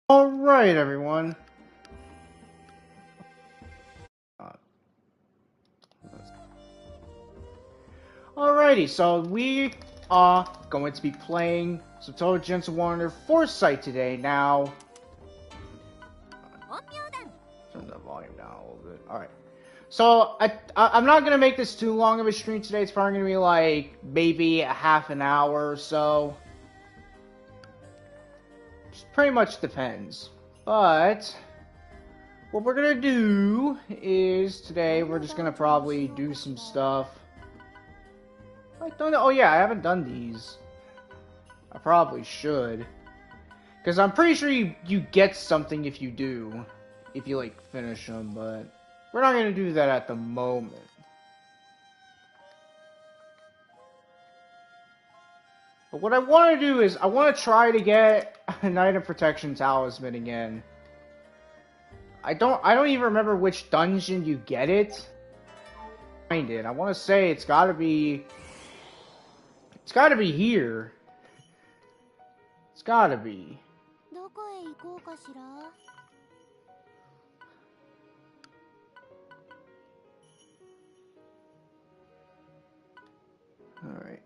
Alright, everyone. Alrighty, so we are going to be playing some Touhou Genso Wanderer Foresight today. Now, turn the volume down a little bit. Alright. So, I'm not going to make this too long of a stream today. It's probably going to be like, maybe a half an hour or so. Just pretty much depends. But, what we're going to do is, today, we're just going to probably do some stuff. I don't know. Oh yeah, I haven't done these. I probably should. Because I'm pretty sure you get something if you do. If you, like, finish them, but we're not going to do that at the moment. But what I want to do is, I want to try to get a Knight of Protection Talisman again. I don't even remember which dungeon you get it. Find it. I want to say it's got to be... It's gotta be here. It's gotta be. Alright.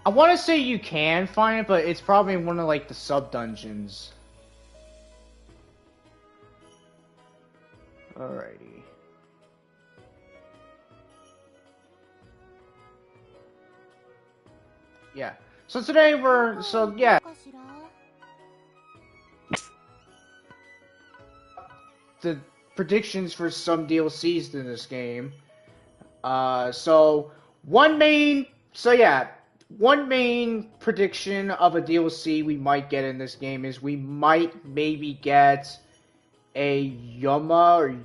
I want to say you can find it, but it's probably in one of, like, the sub-dungeons. Alrighty. Yeah. So today yeah. The predictions for some DLCs in this game. One main prediction of a DLC we might get in this game is we might maybe get a Yuma,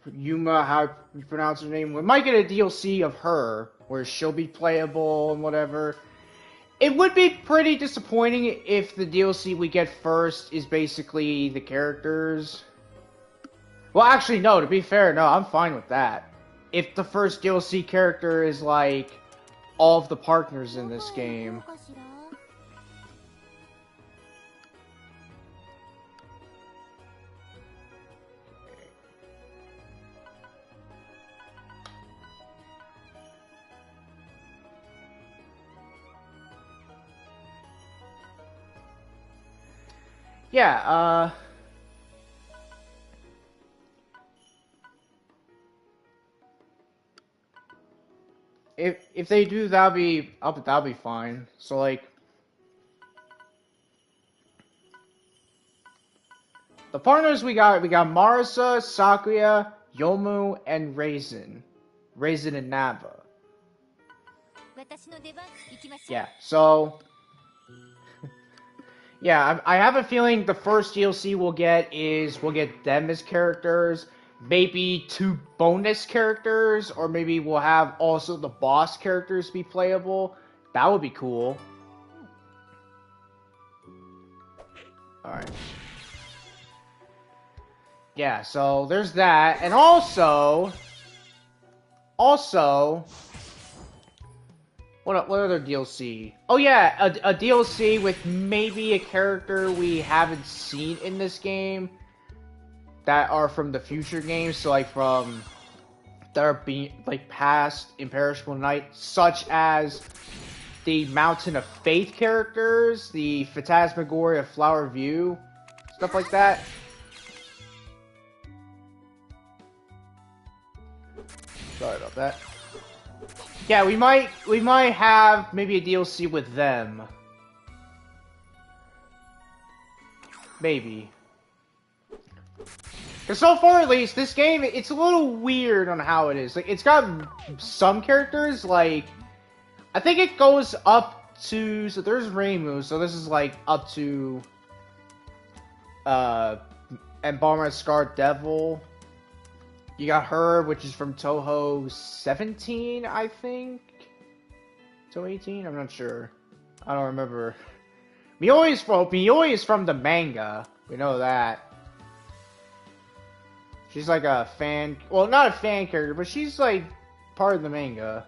how you pronounce her name. We might get a DLC of her, where she'll be playable and whatever. It would be pretty disappointing if the DLC we get first is basically the characters. Well, actually, no, to be fair, no, I'm fine with that. If the first DLC character is, like, all of the partners in this game. Yeah, if they do, that'll be fine. So, like, the partners we got Marisa, Sakuya, Yomu, and Raisin and Nava. Yeah, so yeah, I have a feeling the first DLC we'll get them as characters. Maybe 2 bonus characters, or maybe we'll have also the boss characters be playable. That would be cool. Alright. Yeah, so there's that. And also, what other DLC? Oh yeah, a DLC with maybe a character we haven't seen in this game that are from the future games, so like that are being like past Imperishable Night, such as the Mountain of Faith characters, the Phantasmagoria Flower View, stuff like that. Sorry about that. Yeah, we might have maybe a DLC with them. Maybe. Because so far, at least, this game, it's a little weird on how it is. Like, it's got some characters, like I think it goes up to, so there's Reimu, so this is like up to Embalmer Scar Devil. You got her, which is from Touhou 17, I think. Touhou 18? I'm not sure. I don't remember. Mioi is from the manga. We know that. She's like a fan, well, not a fan character, but she's like part of the manga.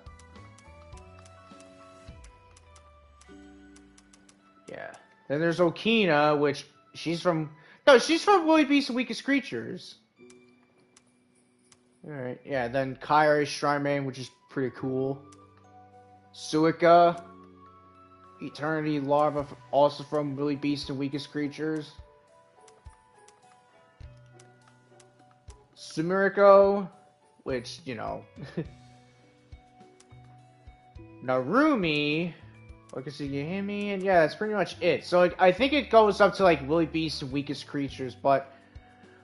Yeah. Then there's Okina, which she's from Willy Beast and Weakest Creatures. Alright, yeah, then Kairi Shrine, which is pretty cool. Suika, Eternity Larva, also from Willy Beast and Weakest Creatures. Sumiriko, which, you know. Narumi, Wakasugihime, and yeah, that's pretty much it. So I think it goes up to like Willy Beast and Weakest Creatures, but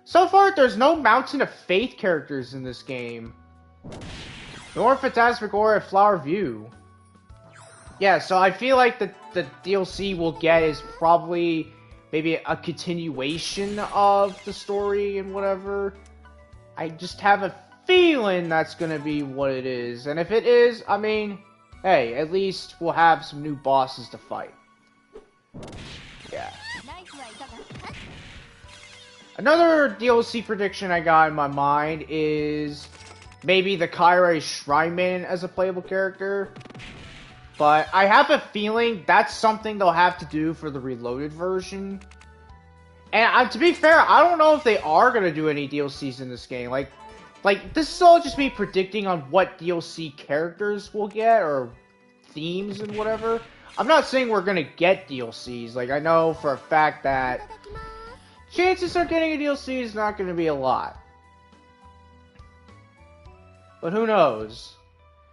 so far there's no Mountain of Faith characters in this game. Nor Phantasmagoria Flower View. Yeah, so I feel like the DLC we'll get is probably maybe a continuation of the story and whatever. I just have a feeling that's gonna be what it is. And if it is, I mean, hey, at least we'll have some new bosses to fight. Yeah. Another DLC prediction I got in my mind is maybe the Kairi Shrine Maiden as a playable character. But I have a feeling that's something they'll have to do for the Reloaded version. And to be fair, I don't know if they are going to do any DLCs in this game. Like, this is all just me predicting on what DLC characters we'll get, or themes and whatever. I'm not saying we're going to get DLCs. Like, I know for a fact that chances of getting a DLC is not going to be a lot. But who knows?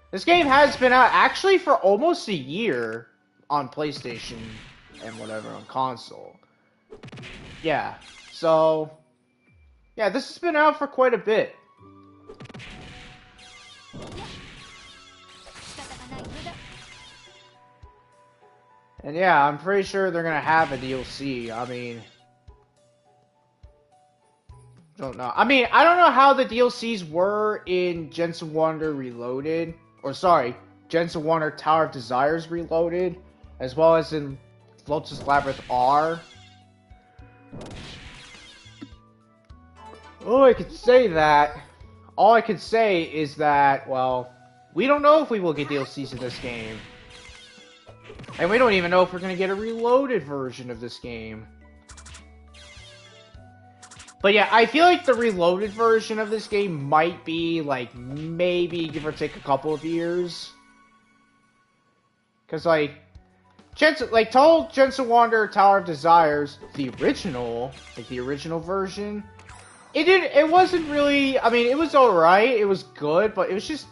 This game has been out actually for almost a year on PlayStation and whatever on console. Yeah, so yeah, this has been out for quite a bit. And yeah, I'm pretty sure they're gonna have a DLC. I mean, don't know. I mean, I don't know how the DLCs were in Genso Wanderer Reloaded. Or sorry, Genso Wanderer Tower of Desires Reloaded, as well as in Lotus Labyrinth R. All I can say is that, well, we don't know if we will get DLCs in this game. And we don't even know if we're going to get a reloaded version of this game. But yeah, I feel like the reloaded version of this game might be, like, maybe give or take a couple of years. Because, like, Touhou Genso Wanderer Tower of Desires, the original version, it wasn't really, I mean, it was alright, it was good, but it was just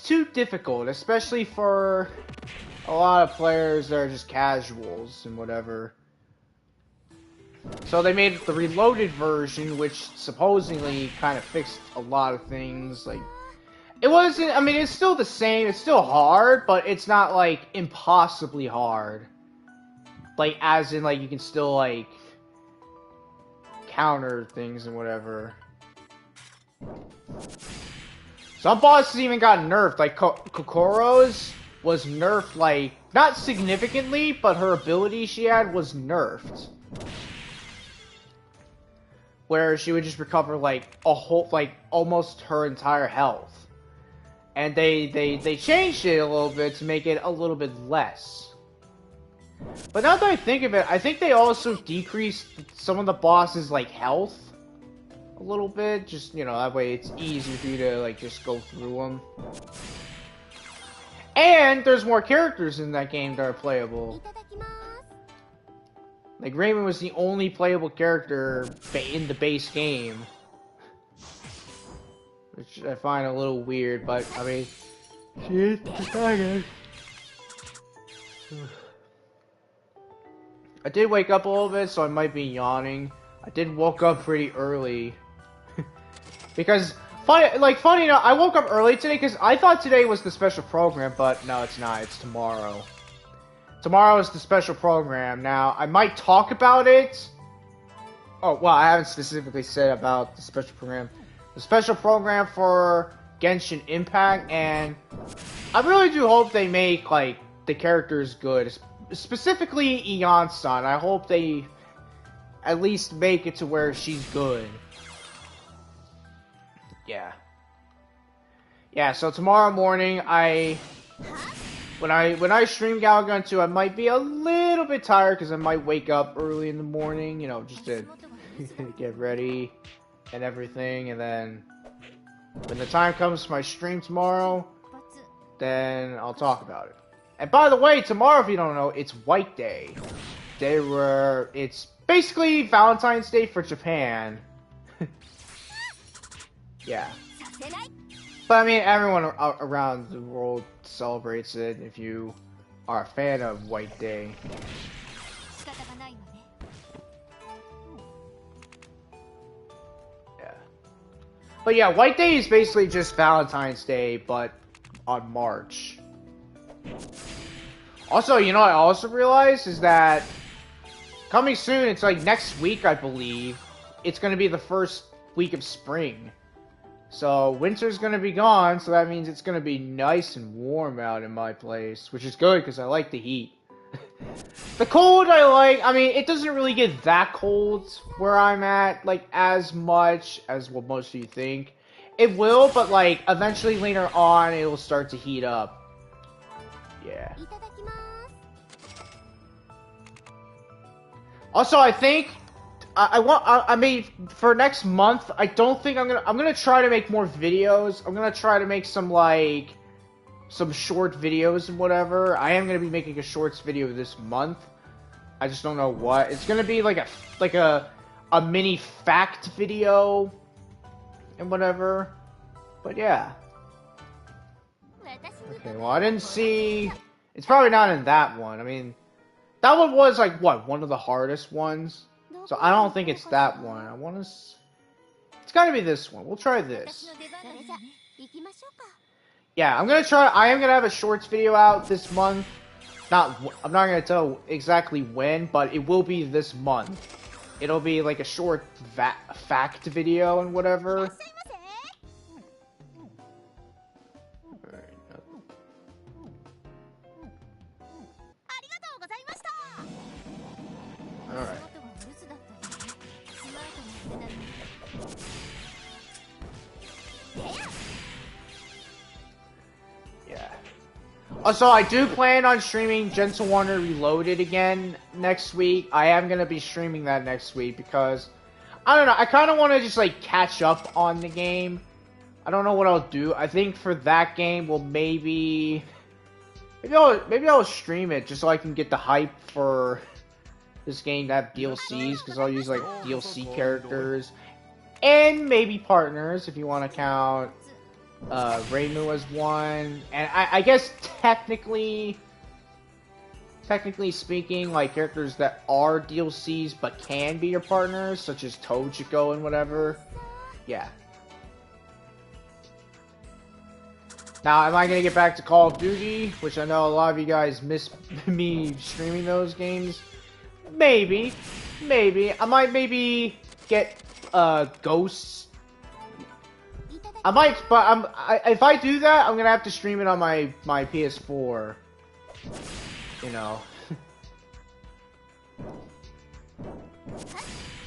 too difficult, especially for a lot of players that are just casuals and whatever. So they made the reloaded version, which supposedly kind of fixed a lot of things. Like, it wasn't, I mean, it's still the same, it's still hard, but it's not, like, impossibly hard. Like, as in, like, you can still, like, counter things and whatever. Some bosses even got nerfed, like, Kokoro's was nerfed, like, not significantly, but her ability she had was nerfed. Where she would just recover, like, a whole, like, almost her entire health. And they changed it a little bit to make it a little bit less. But now that I think of it, I think they also decreased some of the bosses' like health a little bit. Just, you know, that way it's easier for you to like just go through them. And there's more characters in that game that are playable. Like, Raymond was the only playable character in the base game. Which I find a little weird, but, I mean, she is the protagonist. I did wake up a little bit, so I might be yawning. I did woke up pretty early. Because Funny enough, I woke up early today because I thought today was the special program, but no, it's not. It's tomorrow. Tomorrow is the special program. Now, I might talk about it. Oh, well, I haven't specifically said about the special program. The special program for Genshin Impact, and I really do hope they make, like, the characters good. Specifically, Eon-san. I hope they at least make it to where she's good. Yeah. Yeah, so tomorrow morning, when I stream Galgun 2, I might be a little bit tired because I might wake up early in the morning, you know, just to get ready and everything, and then when the time comes for my stream tomorrow, then I'll talk about it. And by the way, tomorrow, if you don't know, it's White Day. It's basically Valentine's Day for Japan. Yeah. But I mean, everyone around the world celebrates it if you are a fan of White Day. Yeah. But yeah, White Day is basically just Valentine's Day, but on March. Also, you know what I also realized is that coming soon, it's like next week, I believe, it's going to be the first week of spring. So winter's gonna be gone, so that means it's gonna be nice and warm out in my place, which is good because I like the heat. The cold I like, I mean, it doesn't really get that cold where I'm at, like, as much as what most of you think. It will, but, like, eventually later on, it will start to heat up. Yeah. Also, I think I mean, for next month, I don't think I'm gonna try to make more videos. I'm gonna try to make some, like, some short videos and whatever. I am gonna be making a shorts video this month. I just don't know what. It's gonna be like a mini fact video and whatever. But yeah. Okay, well, I didn't see. It's probably not in that one. I mean, that one was like what, one of the hardest ones. So I don't think it's that one. I want to. It's gotta be this one. We'll try this. Yeah, I'm gonna try. I am gonna have a shorts video out this month. I'm not gonna tell exactly when, but it will be this month. It'll be like a short fact video and whatever. Alright. Yeah. Also, I do plan on streaming Genso Wanderer Reloaded again next week. I am going to be streaming that next week because, I don't know, I kind of want to just, like, catch up on the game. I don't know what I'll do. I think for that game, we'll maybe I'll stream it just so I can get the hype for this game to have DLCs, because I'll use, like, DLC characters. And maybe partners, if you want to count Reimu as one. And I guess technically speaking, like, characters that are DLCs but can be your partners, such as Tojiko and whatever. Yeah. Now, am I going to get back to Call of Duty, which I know a lot of you guys miss me streaming those games? Maybe. I might maybe get Ghosts. I might, but if I do that, I'm gonna have to stream it on my PS4. You know.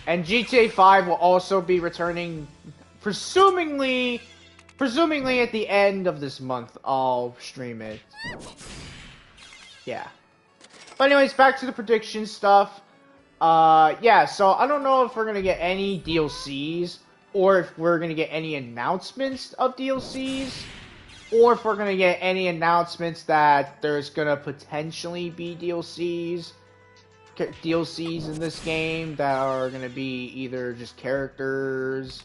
And GTA 5 will also be returning, presumably at the end of this month. I'll stream it. Yeah. But anyways, back to the prediction stuff. Yeah, so I don't know if we're gonna get any DLCs, or if we're gonna get any announcements of DLCs, or if we're gonna get any announcements that there's gonna potentially be DLCs in this game that are gonna be either just characters,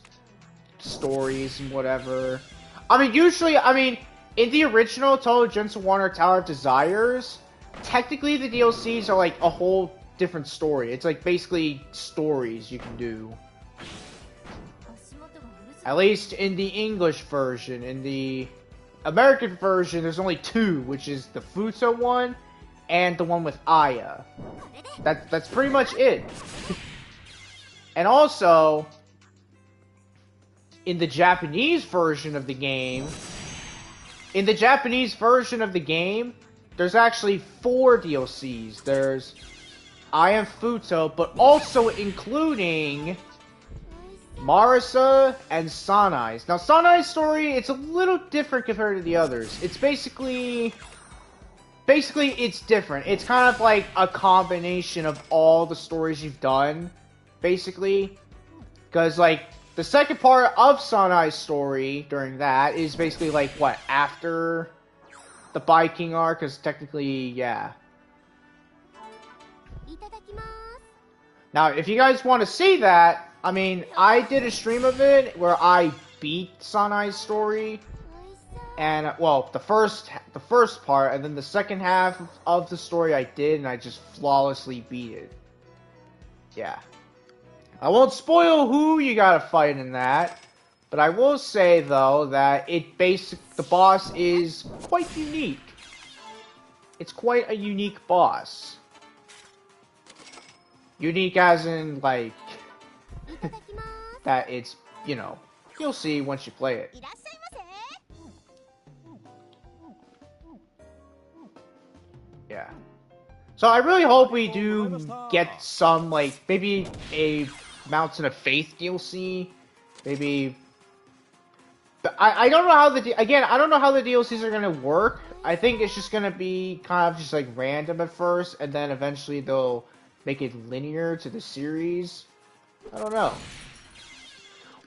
stories, and whatever. I mean, usually, in the original Touhou Genso Wanderer Tower of Desires, technically the DLCs are like a whole different story. It's like basically stories you can do. At least in the English version. In the American version, there's only 2, which is the Futo one and the one with Aya. That's pretty much it. And also, in the Japanese version of the game, there's actually 4 DLCs. There's I Am Futo, but also including Marisa and Sanai's. Now, Sanai's story, it's a little different compared to the others. It's basically it's different. It's kind of like a combination of all the stories you've done, basically. Because, like, the second part of Sanai's story during that is basically, like, what, after the Viking arc? Because technically, yeah. Now, if you guys want to see that, I mean, I did a stream of it where I beat Sanai's story. And, well, the first part, and then the second half of the story I did, and I just flawlessly beat it. Yeah. I won't spoil who you gotta fight in that, but I will say, though, that the boss is quite unique. It's quite a unique boss. Unique as in, like, that it's, you know, you'll see once you play it. Yeah. So I really hope we do get some, like, maybe a Mountain of Faith DLC. Maybe. But I don't know how I don't know how the DLCs are gonna work. I think it's just gonna be kind of just like random at first, and then eventually they'll make it linear to the series. I don't know.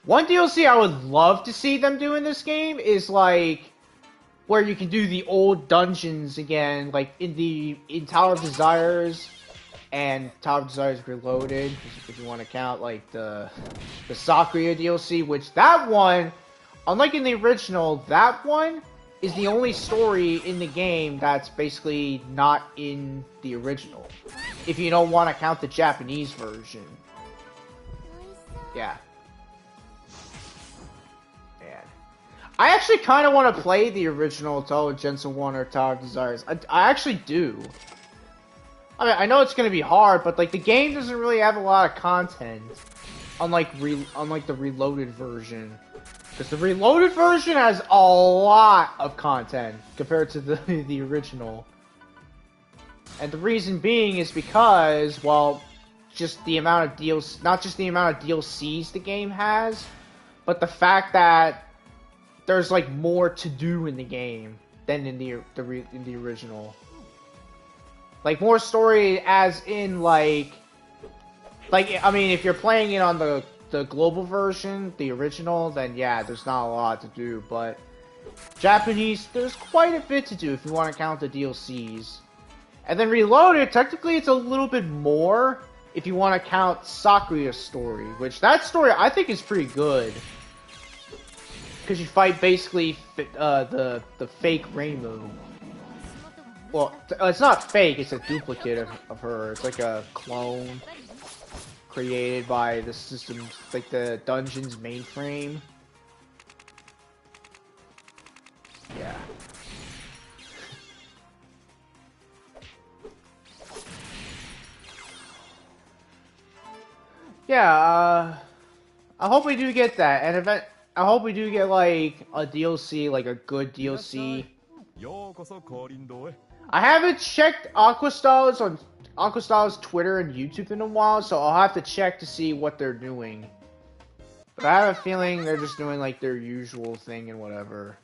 One DLC I would love to see them do in this game is like where you can do the old dungeons again, like in Tower of Desires and Tower of Desires Reloaded, if you want to count like the Sakuya DLC, which that one, unlike in the original, that one is the only story in the game that's basically not in the original. If you don't want to count the Japanese version. Yeah. I actually kind of want to play the original Touhou Genso Wanderer Tower of Desires. I actually do. I mean, I know it's going to be hard, but like the game doesn't really have a lot of content, unlike the Reloaded version. Because the Reloaded version has a lot of content compared to the original. And the reason being is because, well, just the amount of DLC, not just the amount of DLCs the game has, but the fact that there's like more to do in the game than in the original. Like more story, as in like I mean, if you're playing it on the global version, the original, then yeah, there's not a lot to do. But Japanese, there's quite a bit to do if you want to count the DLCs. And then Reloaded, technically, it's a little bit more if you want to count Sakuya's story, which that story I think is pretty good. Because you fight basically the fake Rainbow. Well, it's not fake, it's a duplicate of her. It's like a clone created by the system, like the dungeon's mainframe. Yeah. Yeah, I hope we do get that, and I hope we do get like a DLC, like a good DLC. I haven't checked Aquastyle's Twitter and YouTube in a while, so I'll have to check to see what they're doing. But I have a feeling they're just doing like their usual thing and whatever.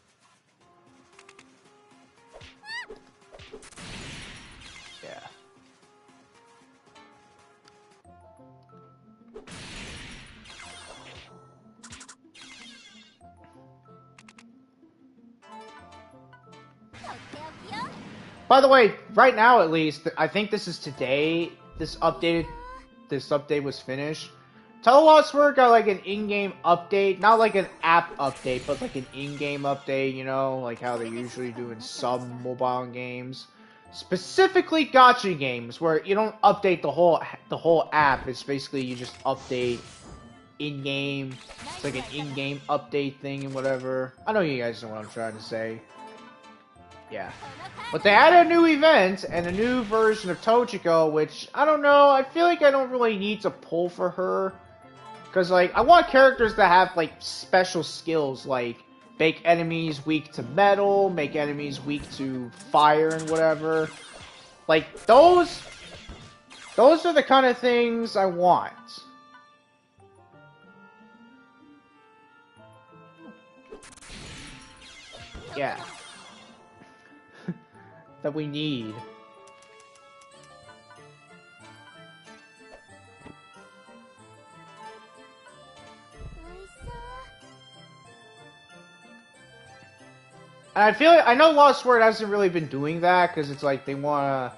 Yeah. By the way, right now at least, I think this is today. This update was finished. Telelossware got like an in-game update, not like an app update, but like an in-game update. You know, like how they usually do in some mobile games, specifically gacha games, where you don't update the whole app. It's basically you just update in-game. It's like an in-game update thing and whatever. I know you guys know what I'm trying to say. Yeah. But they added a new event and a new version of Tochiko, which, I don't know, I feel like I don't really need to pull for her. Because, like, I want characters that have, like, special skills, like, make enemies weak to metal, make enemies weak to fire and whatever. Like, those are the kind of things I want. Yeah. That we need. And I feel like, I know Lost Word hasn't really been doing that, because it's like they wanna...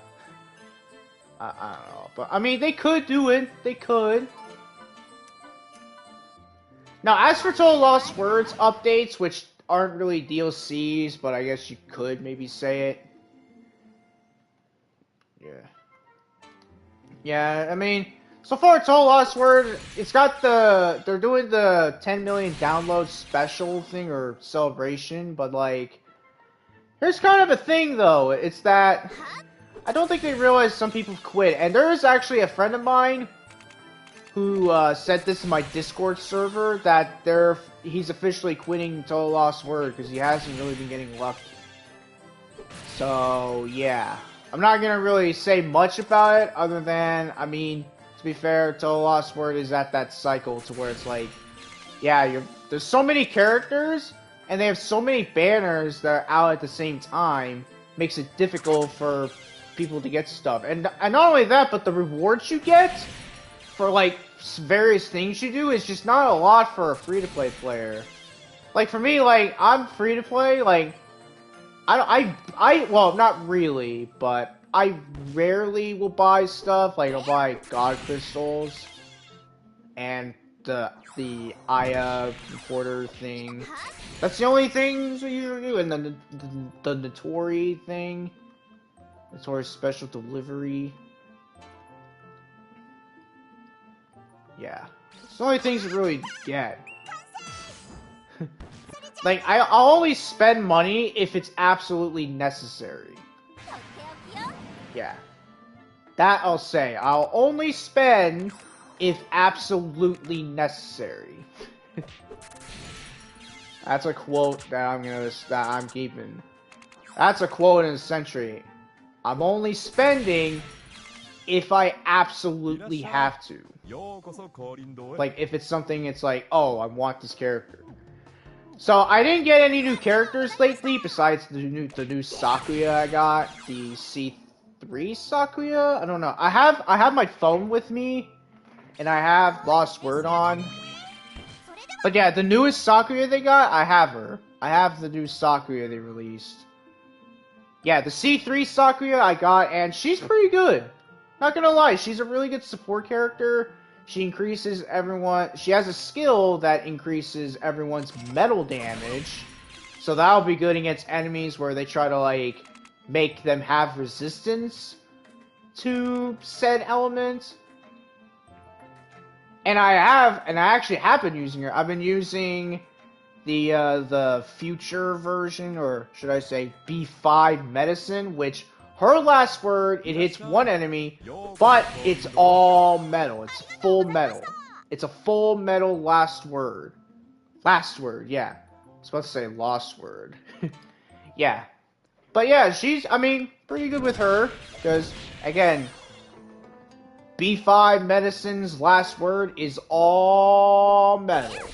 I don't know, but I mean, they could do it. They could. Now, as for Total Lost Words updates, which aren't really DLCs, but I guess you could maybe say it. Yeah. Yeah, I mean, so far Total Lost Word, it's got they're doing the 10 million download special thing or celebration, but like, here's kind of a thing though, it's that I don't think they realize some people quit, and there is actually a friend of mine who said this in my Discord server, that he's officially quitting Total Lost Word because he hasn't really been getting lucky. So, yeah. I'm not going to really say much about it, other than, I mean, to be fair, Total Lost Word is at that cycle to where it's like, yeah, there's so many characters, and they have so many banners that are out at the same time, makes it difficult for people to get stuff. And not only that, but the rewards you get for, like, various things you do is just not a lot for a free-to-play player. Like, for me, like, I'm free-to-play, like, well, not really, but I rarely will buy stuff. Like, I'll buy God Crystals and the Aya reporter thing. That's the only things we usually do. And then the Notori thing. Notori special delivery. Yeah. It's the only things you really get. Like, I'll only spend money if it's absolutely necessary. Yeah. That I'll say. I'll only spend if absolutely necessary. That's a quote that I'm keeping. That's a quote in a century. I'm only spending if I absolutely have to. Like, if it's something, it's like, oh, I want this character. So, I didn't get any new characters lately, besides the new Sakuya I got. The C3 Sakuya? I don't know. I have my phone with me, and I have Lost Word on. But yeah, the newest Sakuya they got, I have her. I have the new Sakuya they released. Yeah, the C3 Sakuya I got, and she's pretty good. Not gonna lie, she's a really good support character. She increases she has a skill that increases everyone's metal damage. So that'll be good against enemies where they try to, like, make them have resistance to said element. And I actually have been using her. I've been using the future version, or should I say B5 medicine, which her last word, it hits one enemy, but it's all metal. It's full metal. It's a full metal last word. Last word, yeah. I was about to say lost word. Yeah. But yeah, she's, I mean, pretty good with her, because, again, B5 medicine's last word is all metal.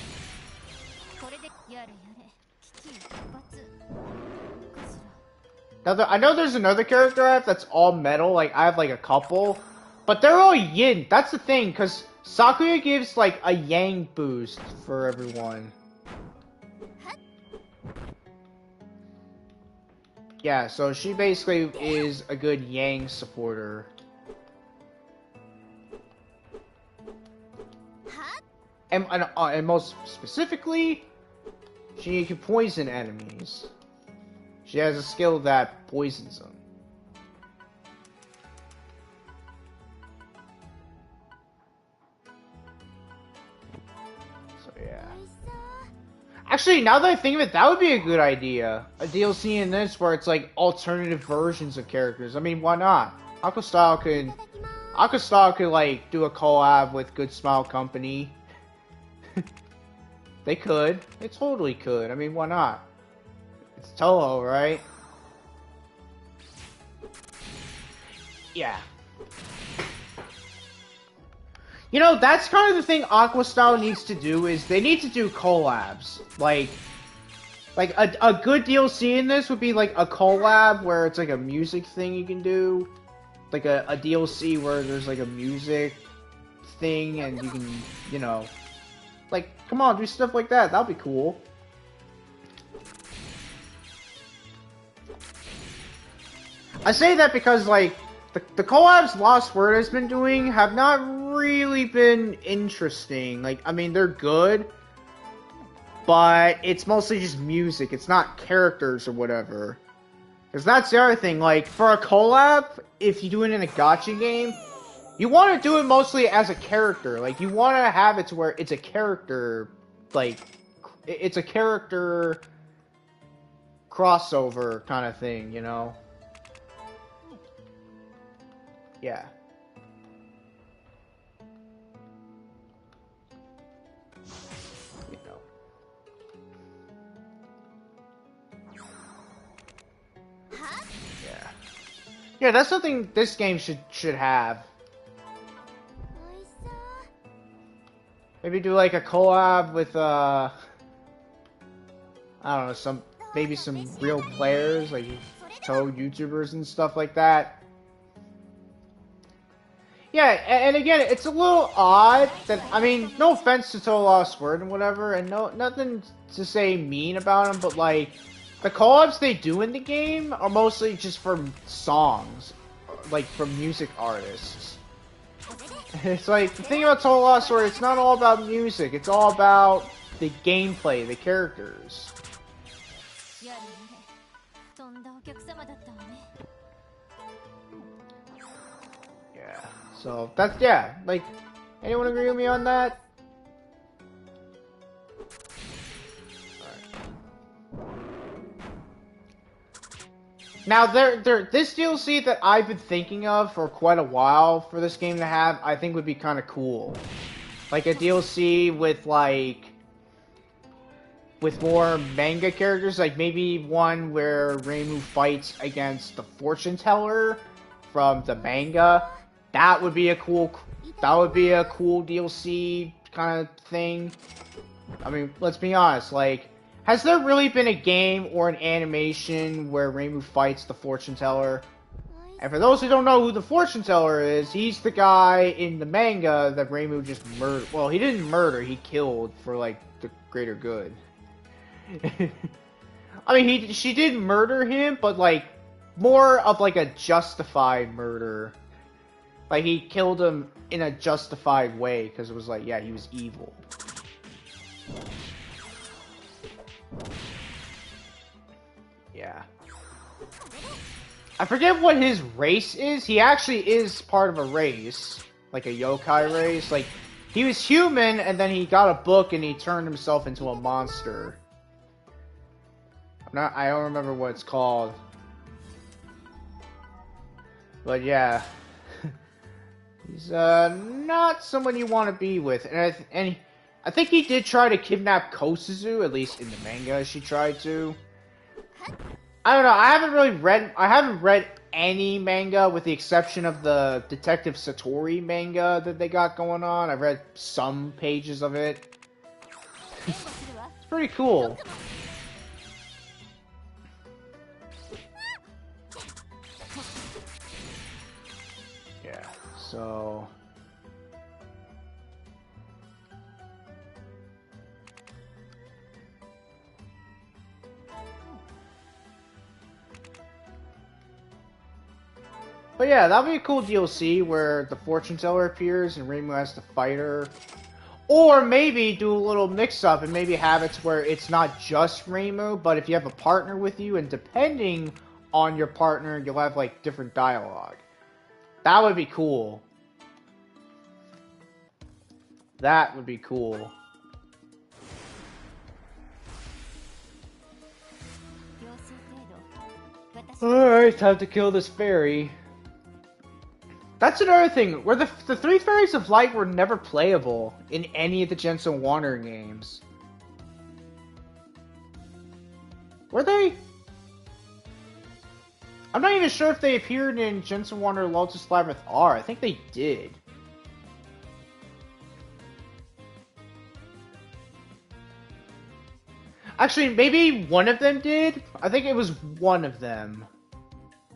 Now, I know there's another character I have that's all metal, like, I have, like, a couple, but they're all yin. That's the thing, because Sakuya gives, like, a yang boost for everyone. Yeah, so she basically is a good yang supporter. And most specifically, she can poison enemies. She has a skill that poisons them. Actually, now that I think of it, that would be a good idea. A DLC in this where it's like alternative versions of characters. I mean, why not? Aquastyle could like do a collab with Good Smile Company. They could. They totally could. I mean, why not? It's Touhou, right? Yeah. You know, that's kind of the thing Aquastyle needs to do, is they need to do collabs. Like a good DLC in this would be like a collab where it's like a music thing you can do. Like a DLC where there's like a music thing and you can, you know, like, come on, do stuff like that. That'd be cool. I say that because, like, the collabs Lost Word has been doing have not really been interesting. Like, I mean, they're good, but it's mostly just music. It's not characters or whatever. Because that's the other thing. Like, for a collab, if you do it in a gacha game, you want to do it mostly as a character. Like, you want to have it to where it's a character, like, it's a character crossover kind of thing, you know? Yeah. You know. Yeah. Yeah, that's something this game should have. Maybe do like a collab with I don't know, maybe some real players, like Touhou YouTubers and stuff like that. Yeah, and again, it's a little odd that, I mean, no offense to Touhou Lost Word and whatever, and nothing to say mean about them, but like, the collabs they do in the game are mostly just from songs, like from music artists. It's like, the thing about Touhou Lost Word, it's not all about music, it's all about the gameplay, the characters. Yeah, so that's, yeah, like, anyone agree with me on that? Now, this DLC that I've been thinking of for quite a while for this game to have, I think would be kind of cool. Like a DLC with, like, with more manga characters, like maybe one where Reimu fights against the fortune teller from the manga. That would be a cool DLC kind of thing. I mean, let's be honest, like, has there really been a game or an animation where Reimu fights the fortune teller? And for those who don't know who the fortune teller is, he's the guy in the manga that Reimu just murdered. Well, he didn't murder, he killed for, like, the greater good. I mean, she did murder him, but, like, more of, like, a justified murder. Like, he killed him in a justified way, because it was like, yeah, he was evil. Yeah. I forget what his race is. He actually is part of a race. Like a yokai race. Like, he was human, and then he got a book, and he turned himself into a monster. I don't remember what it's called. But yeah. He's not someone you want to be with. And I think he did try to kidnap Kosuzu, at least in the manga she tried to. I don't know, I haven't read any manga with the exception of the Detective Satori manga that they got going on. I've read some pages of it. It's pretty cool. Yeah, so... But yeah, that would be a cool DLC where the fortune teller appears and Reimu has to fight her. Or maybe do a little mix-up and maybe have it to where it's not just Reimu, but if you have a partner with you, and depending on your partner, you'll have, like, different dialogue. That would be cool. That would be cool. Alright, time to kill this fairy. That's another thing, where the three fairies of light were never playable in any of the Genso Wanderer games. Were they? I'm not even sure if they appeared in Genso Wanderer Lotus Labyrinth R. I think they did. Actually, maybe one of them did? I think it was one of them.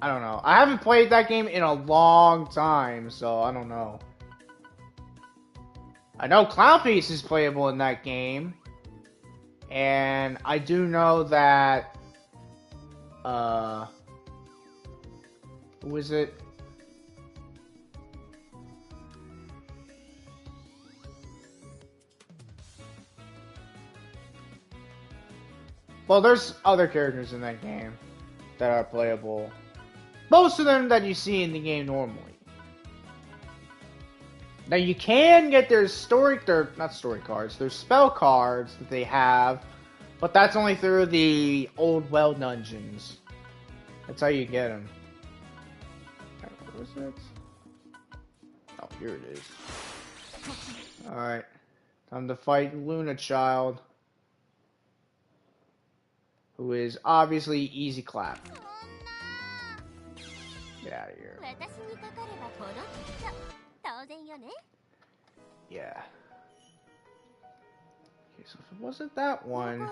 I don't know. I haven't played that game in a long time, so I don't know. I know Clownface is playable in that game. And I do know that... who is it? Well, there's other characters in that game that are playable. Most of them that you see in the game normally. Now you can get their not story cards, their spell cards that they have, but that's only through the old well dungeons. That's how you get them. Where is it? Oh, here it is. Alright. Time to fight Luna Child. Who is obviously easy clap. Get out of here. Yeah. Okay, so if it wasn't that one,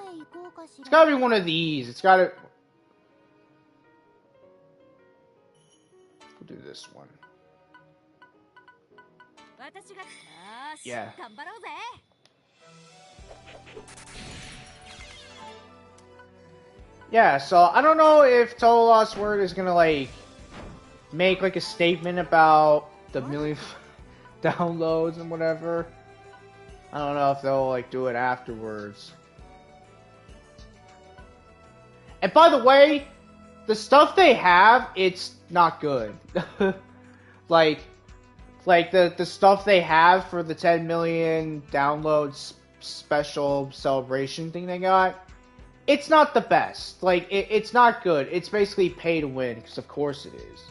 it's gotta be one of these. It's gotta... We'll do this one. Yeah. Yeah, so I don't know if Total Lost Word is gonna, like, make, like, a statement about the million downloads and whatever. I don't know if they'll, like, do it afterwards. And by the way, the stuff they have, it's not good. like the stuff they have for the 10 million downloads special celebration thing they got, it's not the best. Like, it's not good. It's basically pay to win, because of course it is.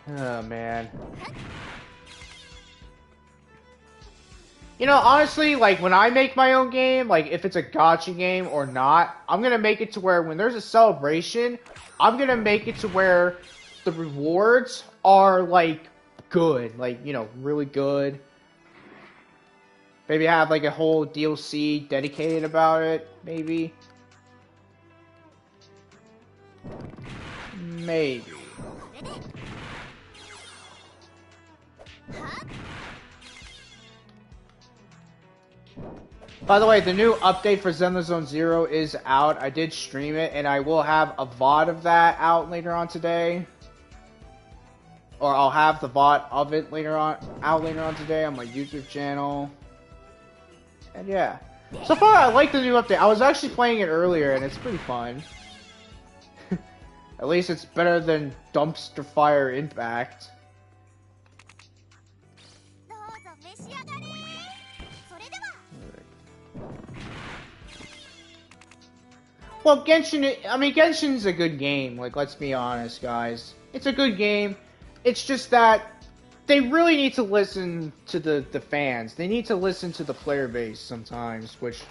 Oh, man. You know, honestly, like, when I make my own game, like, if it's a gacha game or not, I'm gonna make it to where when there's a celebration, I'm gonna make it to where the rewards are, like, good. Like, you know, really good. Maybe have, like, a whole DLC dedicated about it, maybe. Maybe. By the way, the new update for Zenless Zone Zero is out. I did stream it, and I will have a VOD of that out later on today. Or I'll have the VOD of it out later on today on my YouTube channel. And yeah. So far, I like the new update. I was actually playing it earlier, and it's pretty fun. At least it's better than Dumpster Fire Impact. Well, Genshin's a good game. Like, let's be honest, guys. It's a good game. It's just that they really need to listen to the fans. They need to listen to the player base sometimes, which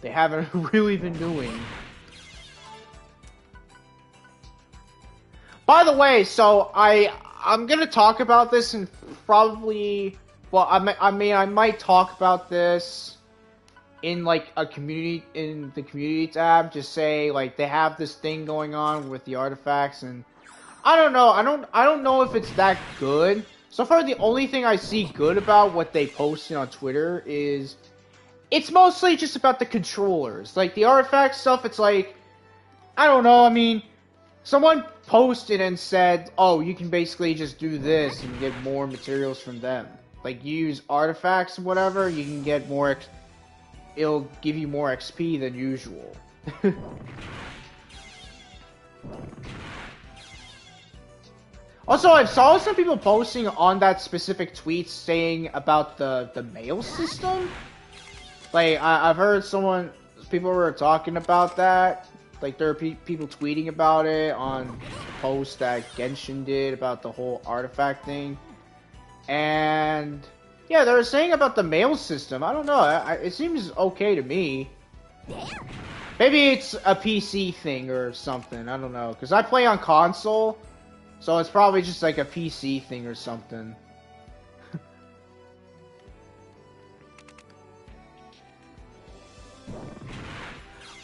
they haven't really been doing. By the way, so I'm gonna talk about this and probably, well, I might talk about this in like a community, in the community tab. Just say like they have this thing going on with the artifacts, and I don't know. I don't know if it's that good. So far, the only thing I see good about what they posted on Twitter is it's mostly just about the controllers. Like the artifact stuff, it's like, I don't know. I mean, someone posted and said, "Oh, you can basically just do this and get more materials from them. Like you use artifacts and whatever, you can get more. It'll give you more XP than usual." Also, I saw some people posting on that specific tweet saying about the mail system. Like, I've heard someone people were talking about that. Like, there are people tweeting about it on the post that Genshin did about the whole artifact thing. And, yeah, they were saying about the mail system. I don't know. It seems okay to me. Maybe it's a PC thing or something. I don't know. Because I play on console, so it's probably just like a PC thing or something.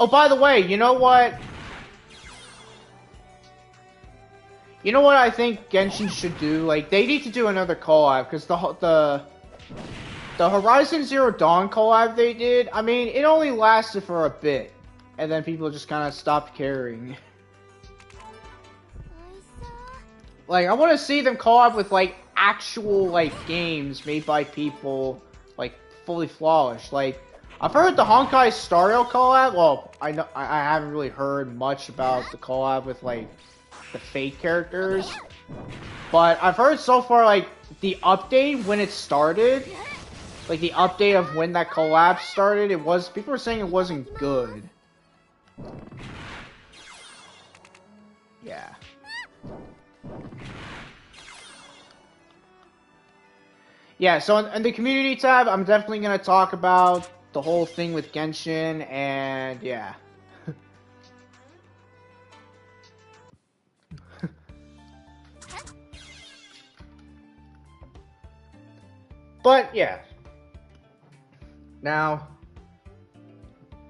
Oh, by the way, you know what? You know what I think Genshin should do? Like, they need to do another collab, because the Horizon Zero Dawn collab they did, I mean, it only lasted for a bit, and then people just kind of stopped caring. Like, I want to see them collab with, like, actual, like, games made by people, like, fully flawless. Like, I've heard the Honkai Star Rail collab. Well, I haven't really heard much about the collab with, like, the Fate characters. But I've heard so far, like, the update when it started, like, the update of when that collab started, people were saying it wasn't good. Yeah. Yeah, so in the community tab, I'm definitely going to talk about the whole thing with Genshin, and yeah. But, yeah. Now,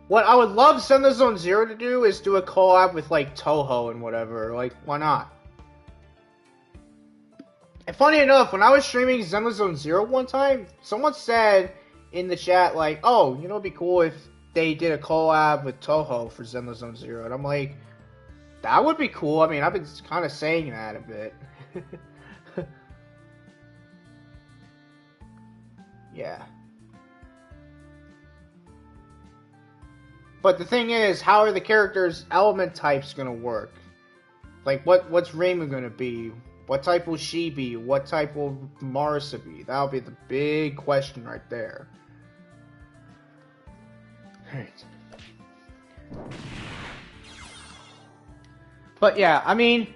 what I would love Zenless Zone Zero to do is do a collab with, like, Touhou and whatever. Like, why not? And funny enough, when I was streaming Zenless Zone Zero one time, someone said in the chat, like, oh, you know, it'd be cool if they did a collab with Touhou for Zenless Zone Zero. And I'm like, that would be cool. I mean, I've been kind of saying that a bit. Yeah. But the thing is, how are the characters' element types gonna work? Like, what's Reimu gonna be? What type will she be? What type will Marisa be? That'll be the big question right there. Alright. But yeah, I mean,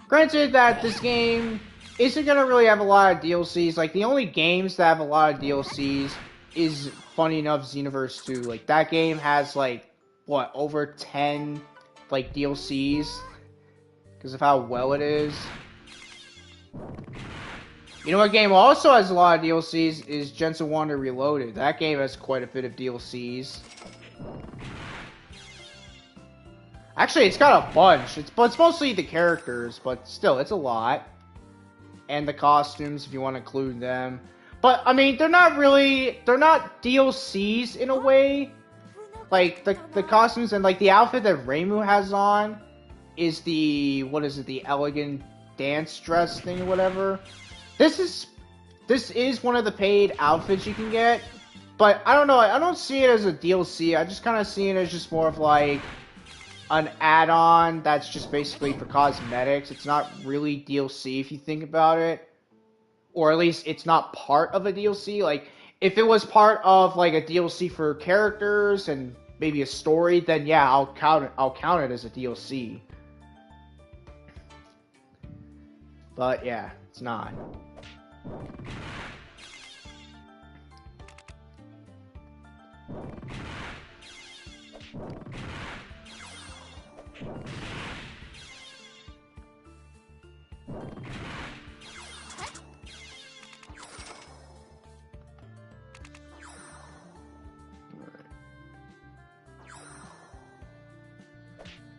granted that this game isn't gonna really have a lot of DLCs. Like, the only games that have a lot of DLCs is, funny enough, Xenoverse 2. Like, that game has, like, what, over 10, like, DLCs? Because of how well it is. You know what game also has a lot of DLCs is Genso Wanderer Reloaded. That game has quite a bit of DLCs. Actually, it's got a bunch. It's mostly the characters, but still, it's a lot. And the costumes, if you want to include them. But, I mean, they're not DLCs in a way. Like, the costumes and, like, the outfit that Reimu has on is the, the elegant dance dress thing or whatever. This is one of the paid outfits you can get, but I don't know, I don't see it as a DLC. I just kind of see it as just more of like an add-on that's just basically for cosmetics. It's not really DLC if you think about it, or at least it's not part of a DLC. Like, if it was part of like a DLC for characters and maybe a story, then yeah, I'll count it as a DLC. But yeah, it's not.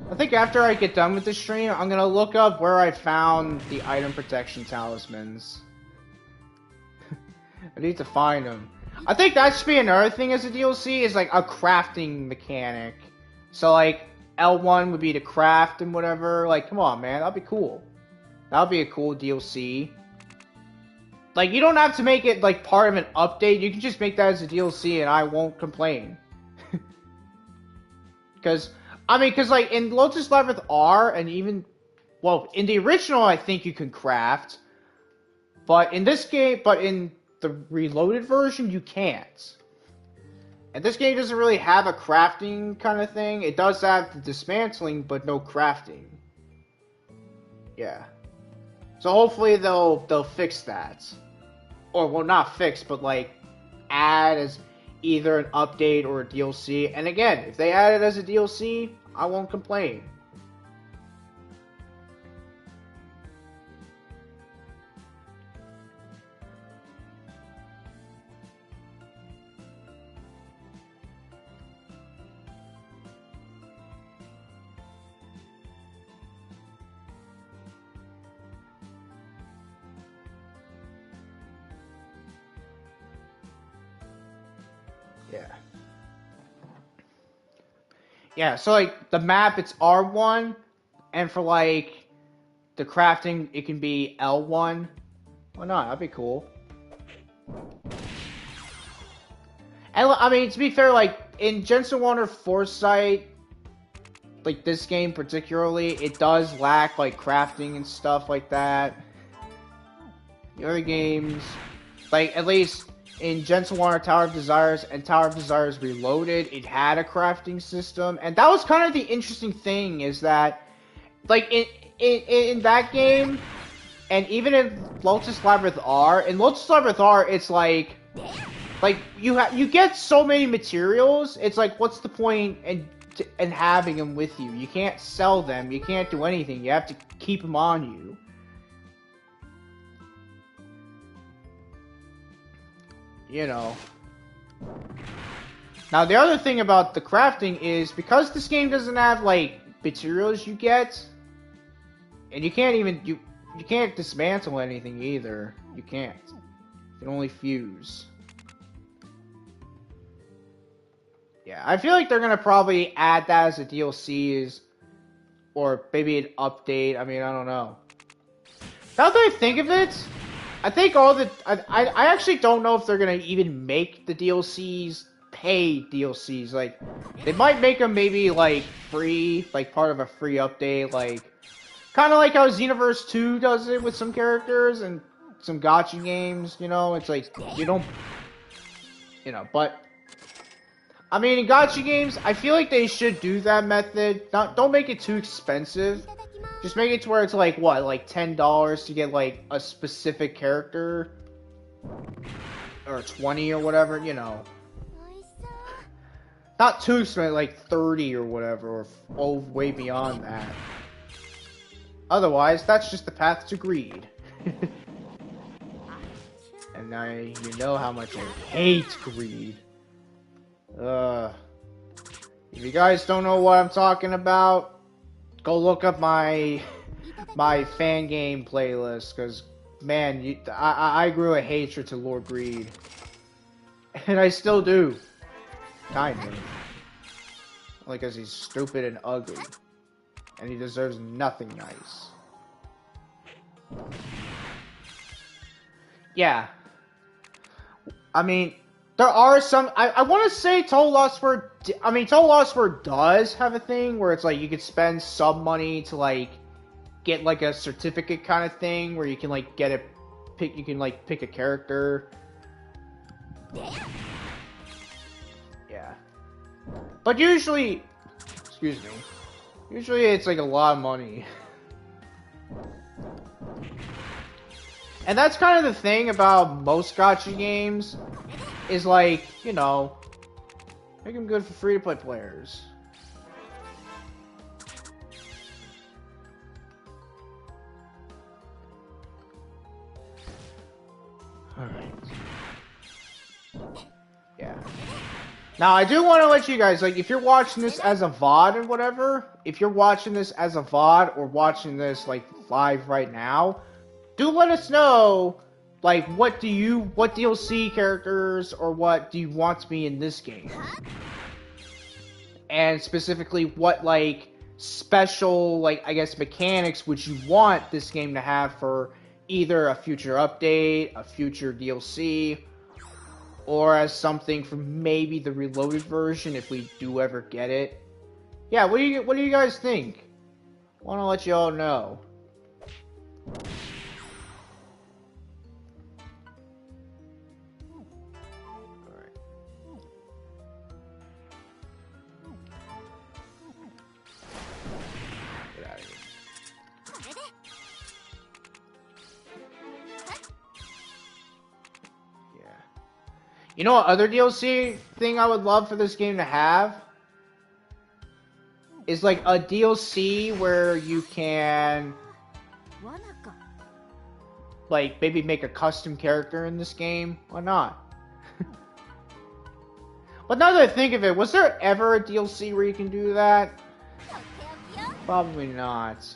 I think after I get done with the stream, I'm gonna look up where I found the item protection talismans. I need to find them. I think that should be another thing as a DLC, is like a crafting mechanic. So like, L1 would be to craft and whatever. Like, come on, man, that'd be cool. That'd be a cool DLC. Like, you don't have to make it like part of an update. You can just make that as a DLC and I won't complain. Because like, in Lotus Labyrinth R, and even, well, in the original, I think you can craft. But in this game, in the reloaded version, you can't. And this game doesn't really have a crafting kind of thing. It does have the dismantling, but no crafting. Yeah. So hopefully they'll fix that. Or, well, not fix, but like add as either an update or a DLC. And again, if they add it as a DLC, I won't complain. Yeah. Yeah, so like the map, it's R1, and for like the crafting, it can be L1. Why not? That'd be cool. And I mean, to be fair, like in Genso Wanderer Foresight, like this game particularly, it does lack like crafting and stuff like that. The other games, like at least in Genso Wanderer Tower of Desires and Tower of Desires Reloaded, it had a crafting system, and that was kind of the interesting thing is that, like in that game, and even in Lotus Labyrinth R, it's like you get so many materials. It's like, what's the point in having them with you? You can't sell them. You can't do anything. You have to keep them on you. You know. Now the other thing about the crafting is because this game doesn't have like materials you get, and you can't even you can't dismantle anything either. You can't. You can only fuse. Yeah, I feel like they're gonna probably add that as a DLC, or maybe an update. I mean, I don't know. Now that I think of it, I think I actually don't know if they're gonna even make the DLCs pay DLCs. Like, they might make them maybe like free, like part of a free update, like kind of like how Xenoverse 2 does it with some characters and some gacha games. You know, it's like you don't, but. I mean, in gacha games, I feel like they should do that method. Don't make it too expensive. Just make it to where it's like, what, like $10 to get like a specific character? Or 20 or whatever, Not too expensive, like 30 or whatever, or way beyond that. Otherwise, that's just the path to greed. And now you know how much I hate greed. If you guys don't know what I'm talking about, go look up my fan game playlist, because, man, I grew a hatred to Lord Greed. And I still do. Kind of. Only because he's stupid and ugly. And he deserves nothing nice. Yeah. I mean, there are some. I want to say Total Lost World. I mean, Total Lost World does have a thing where it's like you could spend some money to like get like a certificate kind of thing where you can like get a pick. You can like pick a character. Yeah. But usually, excuse me. Usually it's like a lot of money. And that's kind of the thing about most gacha games. Is like, make them good for free-to-play players. Alright. Yeah. Now, I do want to let you guys, like, if you're watching this as a VOD or whatever, if you're watching this as a VOD or watching this, like, live right now, do let us know, like, what DLC characters or what do you want to be in this game? And specifically, what, like, special, like, I guess, mechanics would you want this game to have for either a future update, a future DLC, or as something from maybe the Reloaded version if we do ever get it. Yeah, what do you guys think? I want to let you all know. You know what other DLC thing I would love for this game to have? Is like a DLC where you can like maybe make a custom character in this game. Why not? But now that I think of it, was there ever a DLC where you can do that? Probably not.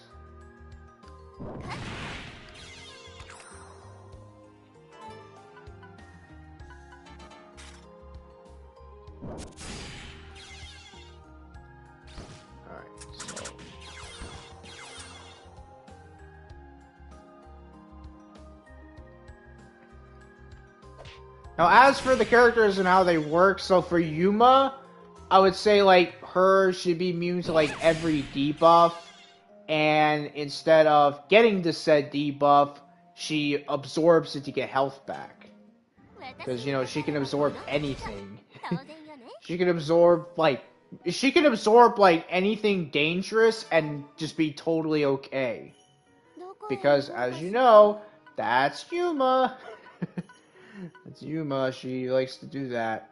Now, as for the characters and how they work, so for Yuma, I would say, like, her should be immune to, like, every debuff, and instead of getting the said debuff, she absorbs it to get health back. Because, you know, she can absorb anything. She can absorb, like, anything dangerous and just be totally okay. Because, as you know, that's Yuma. It's Yuma, she likes to do that.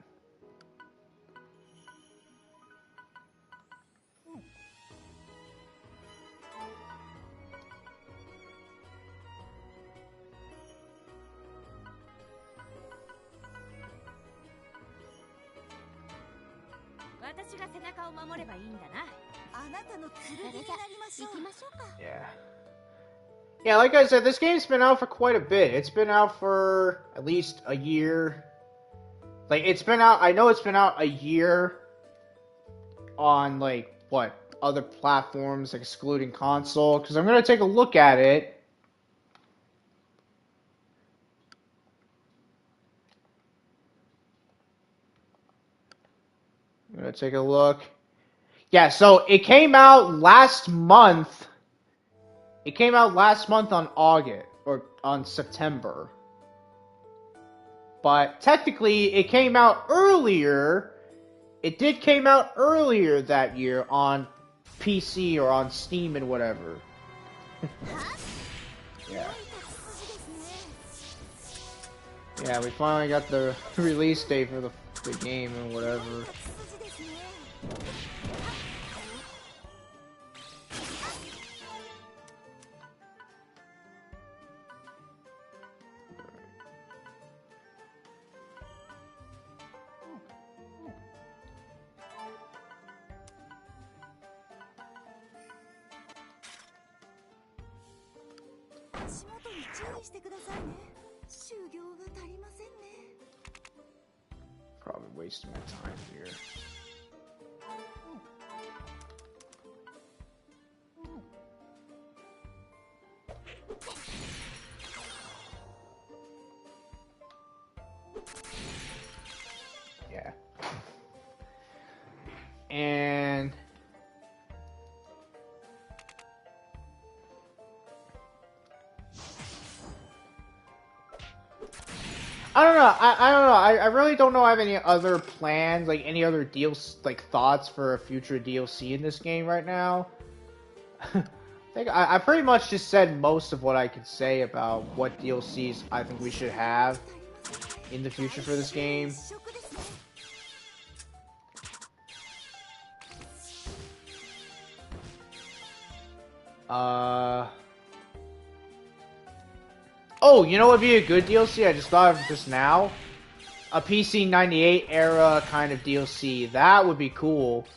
Yeah. Yeah, like I said, this game's been out for quite a bit. It's been out for at least a year. Like, it's been out, I know it's been out a year on, like, what, other platforms, excluding console, because I'm going to take a look at it. I'm going to take a look. Yeah, so it came out last month. It came out last month on August, or on September. But technically, it came out earlier. It did came out earlier that year on PC or on Steam and whatever. Yeah. Yeah, we finally got the release date for the game and whatever. Probably wasting my time here. Yeah. And I don't know. I don't know. I really don't know. I have any other plans, like any other deals, like thoughts for a future DLC in this game right now. I think I pretty much just said most of what I could say about what DLCs I think we should have in the future for this game. Oh, you know what would be a good DLC? I just thought of just now. A PC 98 era kind of DLC. That would be cool.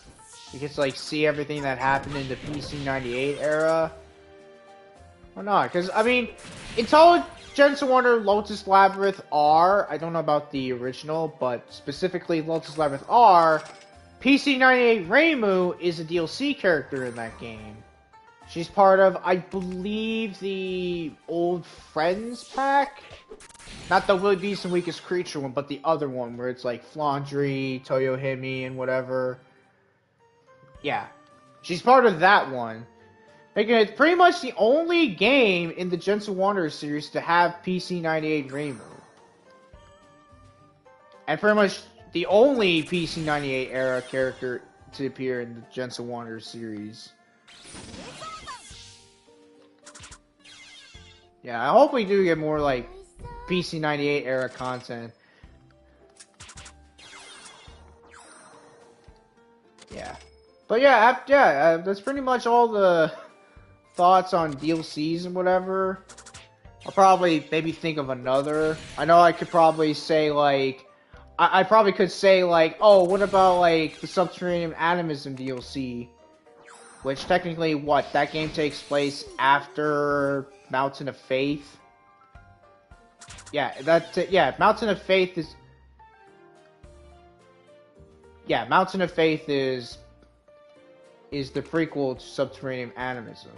You get to like see everything that happened in the PC 98 era. Or not? Because I mean, in Touhou Genso Wanderer Lotus Labyrinth R, I don't know about the original, but specifically Lotus Labyrinth R, PC 98 Reimu is a DLC character in that game. She's part of, I believe, the Old Friends pack? Not the Willy Beast and Weakest Creature one, but the other one, where it's like Flandry, Toyohime, and whatever. Yeah. She's part of that one. Making it pretty much the only game in the Genso Wanderer series to have PC 98 Reimu. And pretty much the only PC 98 era character to appear in the Genso Wanderer series. Yeah, I hope we do get more, like, PC 98 era content. But yeah, that's pretty much all the thoughts on DLCs and whatever. I'll probably maybe think of another. I know I could probably say like, I probably could say like, oh, what about like the Subterranean Animism DLC? Which technically, what, that game takes place after Mountain of Faith? Yeah, Mountain of Faith is... Yeah, Mountain of Faith is the prequel to Subterranean Animism.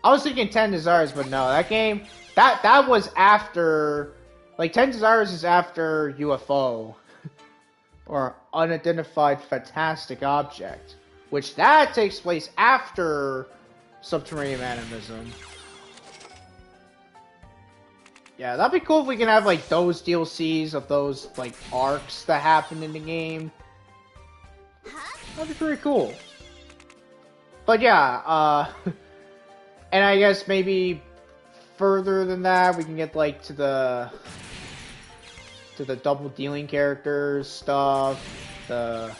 I was thinking 10 Desires, but no, that game, that was after, like, 10 Desires is after UFO, or Unidentified Fantastic Object, which that takes place after Subterranean Animism. Yeah, that'd be cool if we can have, like, those DLCs of those, like, arcs that happen in the game. That'd be pretty cool. But yeah, and I guess maybe further than that, we can get, like, to the double dealing characters stuff, the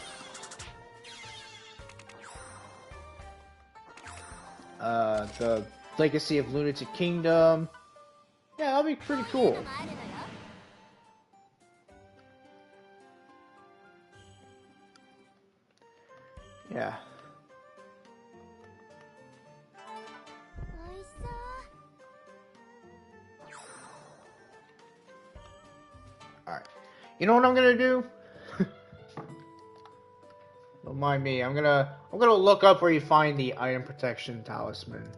Legacy of Lunatic Kingdom. Yeah, that'll be pretty cool. Yeah. Alright. You know what I'm gonna do? Don't mind me. I'm gonna look up where you find the item protection talisman.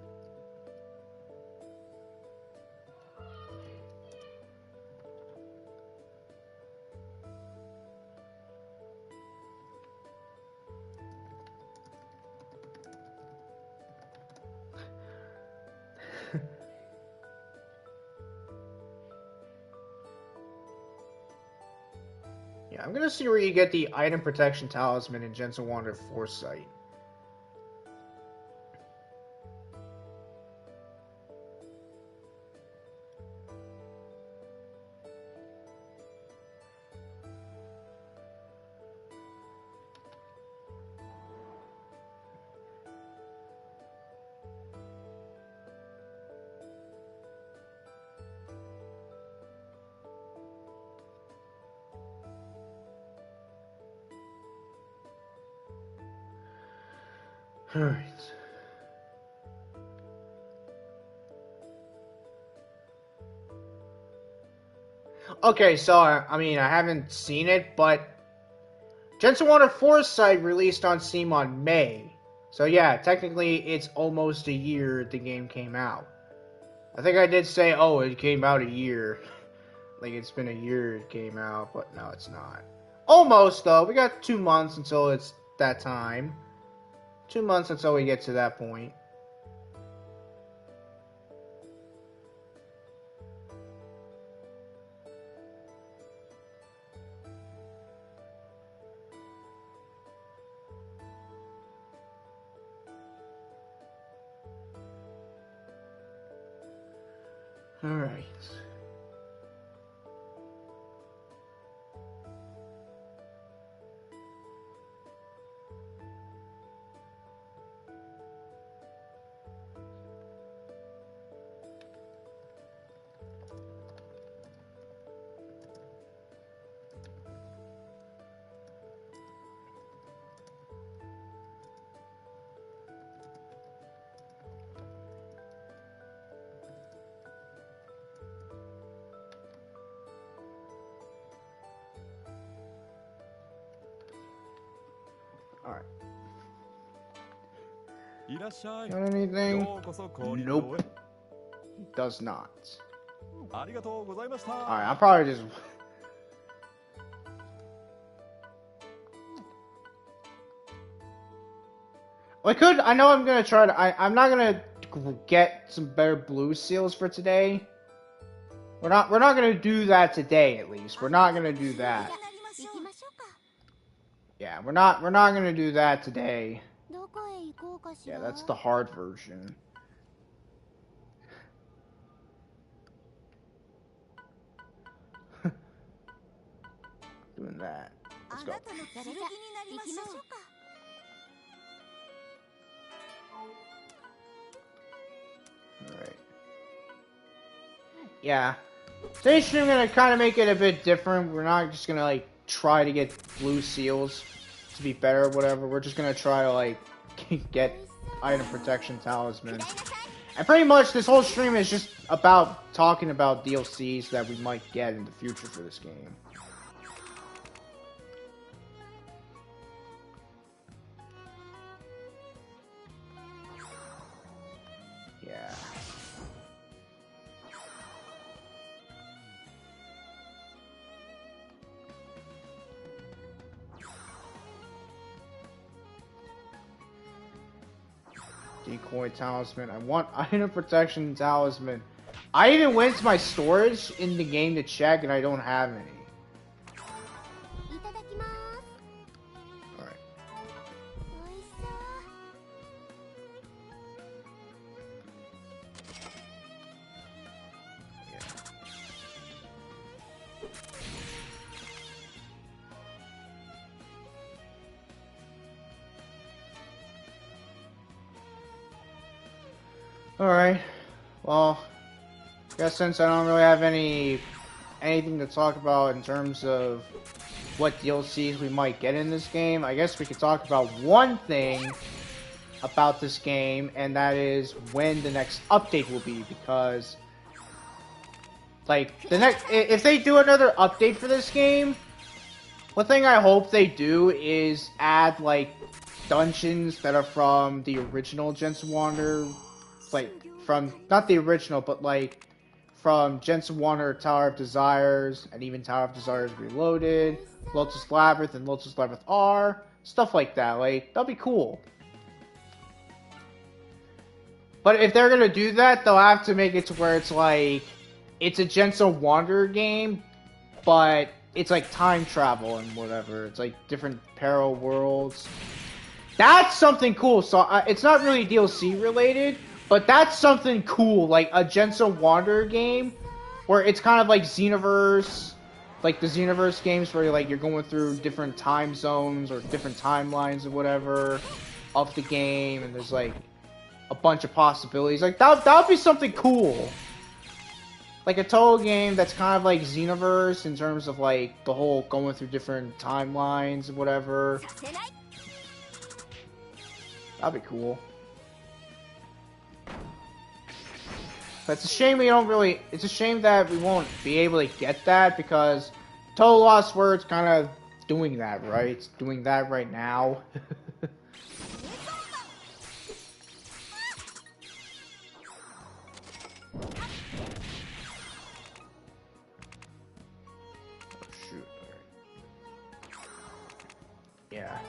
Yeah, I'm gonna see where you get the item protection talisman in Genso Wanderer Foresight. Alright. Okay, so, I mean, I haven't seen it, but Genso Wanderer Foresight released on Steam on May. So yeah, technically it's almost a year the game came out. I think I did say, oh, it came out a year. Like, it's been a year it came out, but no, it's not. Almost, though. We got 2 months until it's that time. 2 months until we get to that point. Alright. Alright. Got anything? Nope. It does not. Alright, I'll probably just... I know I'm gonna try to... I'm not gonna get some better blue seals for today. We're not gonna do that today, at least. We're not gonna do that. Yeah, we're not gonna do that today. Yeah, that's the hard version. Doing that. Let's go. Alright. Yeah. Today's stream gonna kind of make it a bit different. We're not just gonna like try to get blue seals to be better or whatever. We're just gonna try to like get item protection talisman. And pretty much this whole stream is just about talking about DLCs that we might get in the future for this game. Yeah. Decoy talisman. I want item protection talisman. I even went to my storage in the game to check and I don't have any. Alright. Yeah. Alright, well, I guess since I don't really have anything to talk about in terms of what DLCs we might get in this game, I guess we could talk about one thing about this game, and that is when the next update will be, because, like, if they do another update for this game, one thing I hope they do is add, like, dungeons that are from the original Genso Wanderer, like, from, not the original, but, like, from Genso Wanderer Tower of Desires, and even Tower of Desires Reloaded, Lotus Labyrinth, and Lotus Labyrinth R, stuff like that, like, that'd be cool. But if they're gonna do that, they'll have to make it to where it's, like, it's a Genso Wanderer game, but it's, like, time travel and whatever, it's, like, different parallel worlds. That's something cool, so it's not really DLC related, but that's something cool, like a Genso Wanderer game, where it's kind of like Xenoverse, like the Xenoverse games where you're going through different time zones or different timelines or whatever of the game, and there's like a bunch of possibilities. Like that would be something cool. Like a Touhou game that's kind of like Xenoverse in terms of like the whole going through different timelines and whatever. That'd be cool. But it's a shame we don't really... It's a shame that we won't be able to get that, because Touhou Lost World's kind of doing that, right? It's doing that right now. Oh, shoot. Yeah.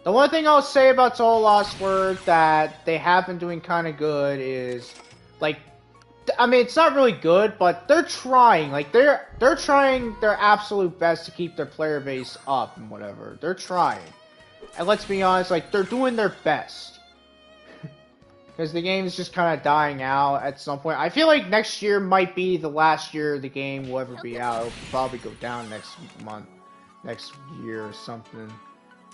The one thing I'll say about Touhou Lost World that they have been doing kind of good is... Like, I mean, it's not really good, but they're trying. Like, they're trying their absolute best to keep their player base up and whatever. They're trying. And let's be honest, like, they're doing their best. Because the game's just kind of dying out at some point. I feel like next year might be the last year the game will ever be out. It'll probably go down next month, next year or something.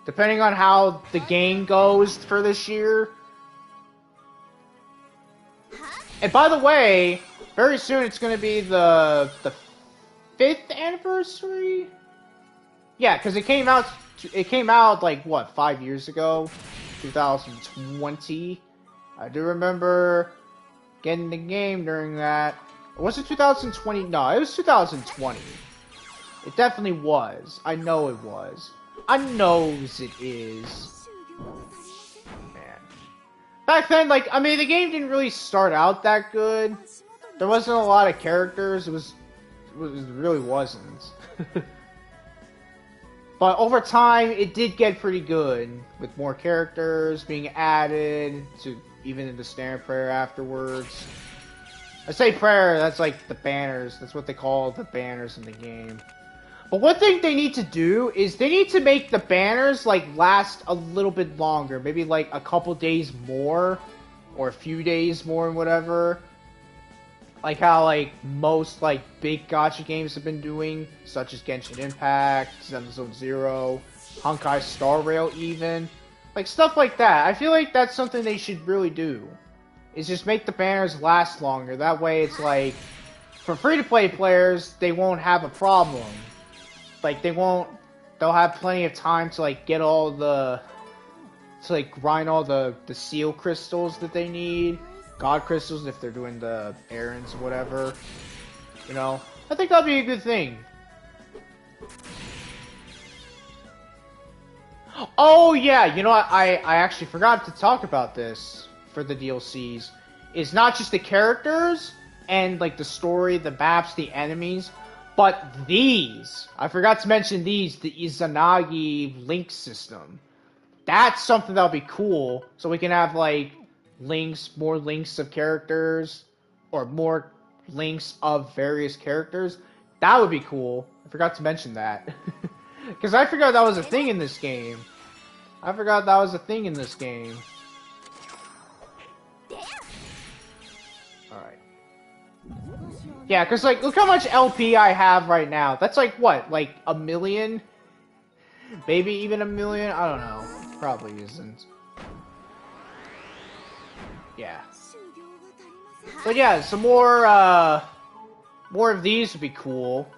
Depending on how the game goes for this year. And by the way, very soon it's going to be the 5th anniversary? Yeah, because it came out like, what, 5 years ago? 2020? I do remember getting the game during that. Was it 2020? No, it was 2020. It definitely was. I know it was. I knows it is. Back then, like, I mean, the game didn't really start out that good. There wasn't a lot of characters. It really wasn't. But over time, it did get pretty good, with more characters being added to even in the standard prayer afterwards. I say prayer, that's like the banners. That's what they call the banners in the game. But one thing they need to do is they need to make the banners, like, last a little bit longer. Maybe, like, a couple days more, or a few days more and whatever. Like how, like, most, like, big gacha games have been doing, such as Genshin Impact, Zone Zero, Honkai Star Rail even. Like, stuff like that. I feel like that's something they should really do. is just make the banners last longer. That way it's like, for free-to-play players, they won't have a problem. Like, they'll have plenty of time to, like, get all the, to, like, grind all the seal crystals that they need. God crystals if they're doing the errands or whatever. You know? I think that'd be a good thing. Oh, yeah, you know what? I actually forgot to talk about this for the DLCs. It's not just the characters and, like, the story, the maps, the enemies, but these. I forgot to mention these, the Izanagi link system. That's something that'll be cool, so we can have, like, more links of characters, or more links of various characters. That would be cool. I forgot to mention that. Because I forgot that was a thing in this game. Alright. Yeah, because, like, look how much LP I have right now. That's, like, what? Like, 1 million? Maybe even 1 million? I don't know. Probably isn't. Yeah. But yeah, some more of these would be cool.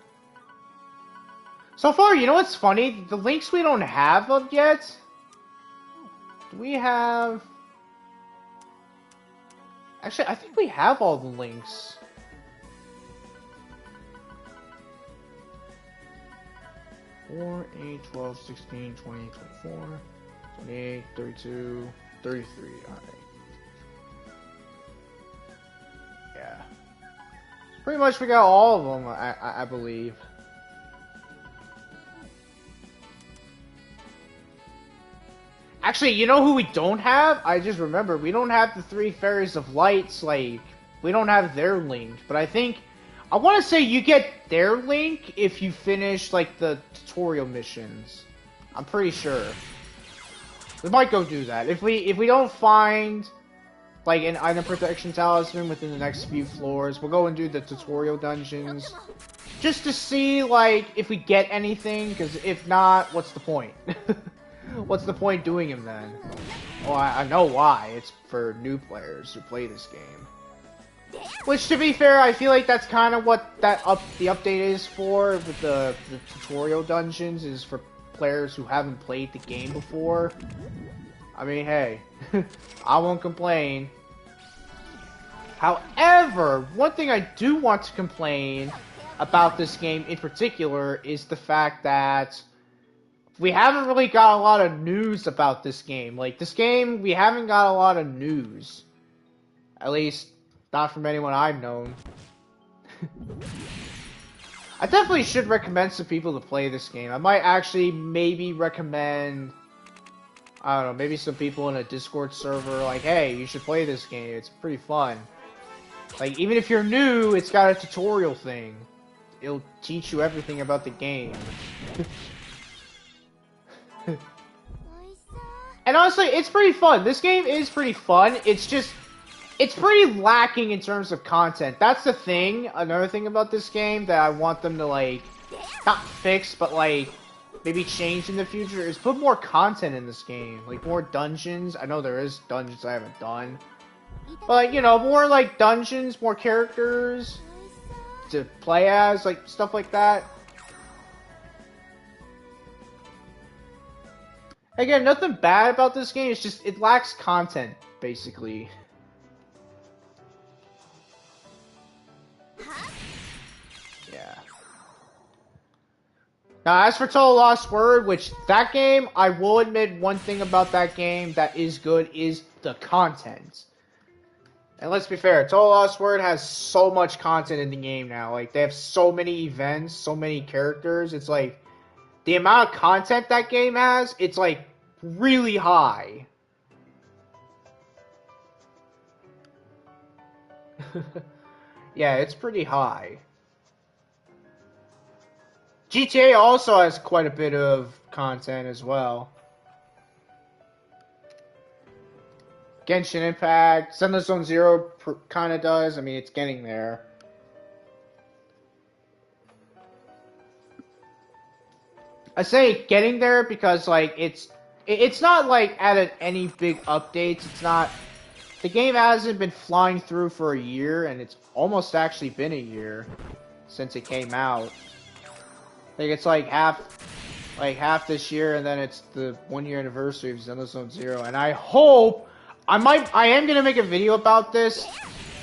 So far, you know what's funny? The links we don't have up yet. Do we have... Actually, I think we have all the links. Four, 8, 12, 16, 20, 24, 28, 32, 33. Alright. Yeah. Pretty much we got all of them, I believe. Actually, you know who we don't have? I just remembered. We don't have the 3 Fairies of Lights, like, we don't have their link. But I want to say you get their link if you finish, like, the tutorial missions. I'm pretty sure. We might go do that. If we don't find, like, an item protection talisman within the next few floors, we'll go and do the tutorial dungeons. Just to see, like, if we get anything, because if not, what's the point? What's the point doing him then? Well, I know why. It's for new players who play this game. Which, to be fair, I feel like that's kind of what the update is for, with the tutorial dungeons, is for players who haven't played the game before. I mean, hey, I won't complain. However, one thing I do want to complain about this game in particular is the fact that we haven't really got a lot of news about this game. Like, this game, we haven't got a lot of news. At least, not from anyone I've known. I definitely should recommend some people to play this game. I might actually maybe recommend, I don't know, maybe some people in a Discord server, like, hey, you should play this game. It's pretty fun. Like, even if you're new, it's got a tutorial thing. It'll teach you everything about the game. And honestly, it's pretty fun. This game is pretty fun. It's just, it's pretty lacking in terms of content. That's the thing. Another thing about this game that I want them to, like, not fix, but, like, maybe change in the future is put more content in this game. Like, more dungeons. I know there is dungeons I haven't done. But, like, you know, more, like, dungeons, more characters to play as, like, stuff like that. Again, nothing bad about this game, it's just, it lacks content, basically. Yeah. Now, as for Total Lost Word, which, that game, I will admit one thing about that game that is good is the content. And let's be fair, Total Lost Word has so much content in the game now. Like, they have so many events, so many characters, it's like, the amount of content that game has, it's like really high. Yeah, it's pretty high. GTA also has quite a bit of content as well. Genshin Impact, Zenless Zone Zero kind of does. I mean, it's getting there. I say getting there because, like, it's not like added any big updates. It's not the game hasn't been flying through for a year, and it's almost actually been a year since it came out. I think it's like half this year, and then it's the 1-year anniversary of Xenoblade Zero. And I hope I am gonna make a video about this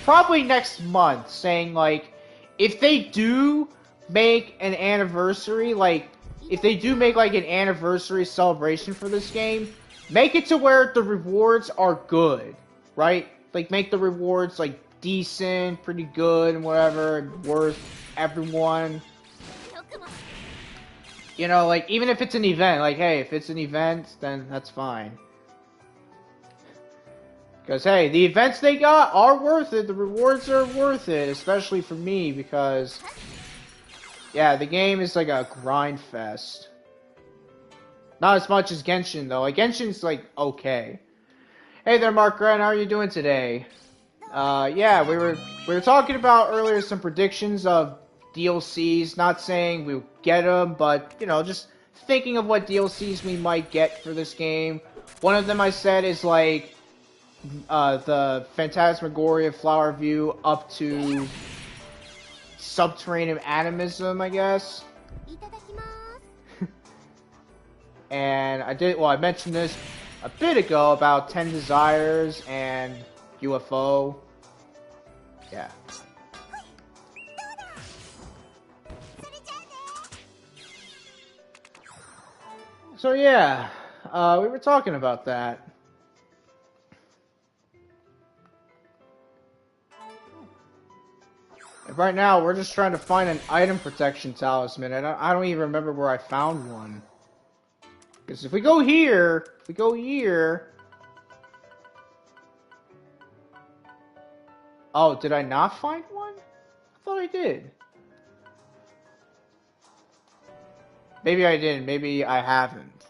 probably next month, saying like if they do make an anniversary, like if they do make like an anniversary celebration for this game, make it to where the rewards are good, right? Like make the rewards like decent, pretty good, and whatever, and worth everyone. You know, like, even if it's an event, like, hey, if it's an event, then that's fine. Because, hey, the events they got are worth it, the rewards are worth it, especially for me, because, yeah, the game is like a grind fest. Not as much as Genshin, though. Like, Genshin's, like, okay. Hey there, Mark Grant, how are you doing today? Yeah, we were talking about earlier some predictions of DLCs, not saying we'll get them, but, you know, just thinking of what DLCs we might get for this game. One of them I said is, like, the Phantasmagoria Flower View up to Subterranean Animism, I guess. And I mentioned this a bit ago about 10 Desires and UFO. Yeah. So yeah, we were talking about that. And right now, we're just trying to find an item protection talisman, and I don't even remember where I found one. Because if we go here, oh, did I not find one? I thought I did. Maybe I didn't, maybe I haven't.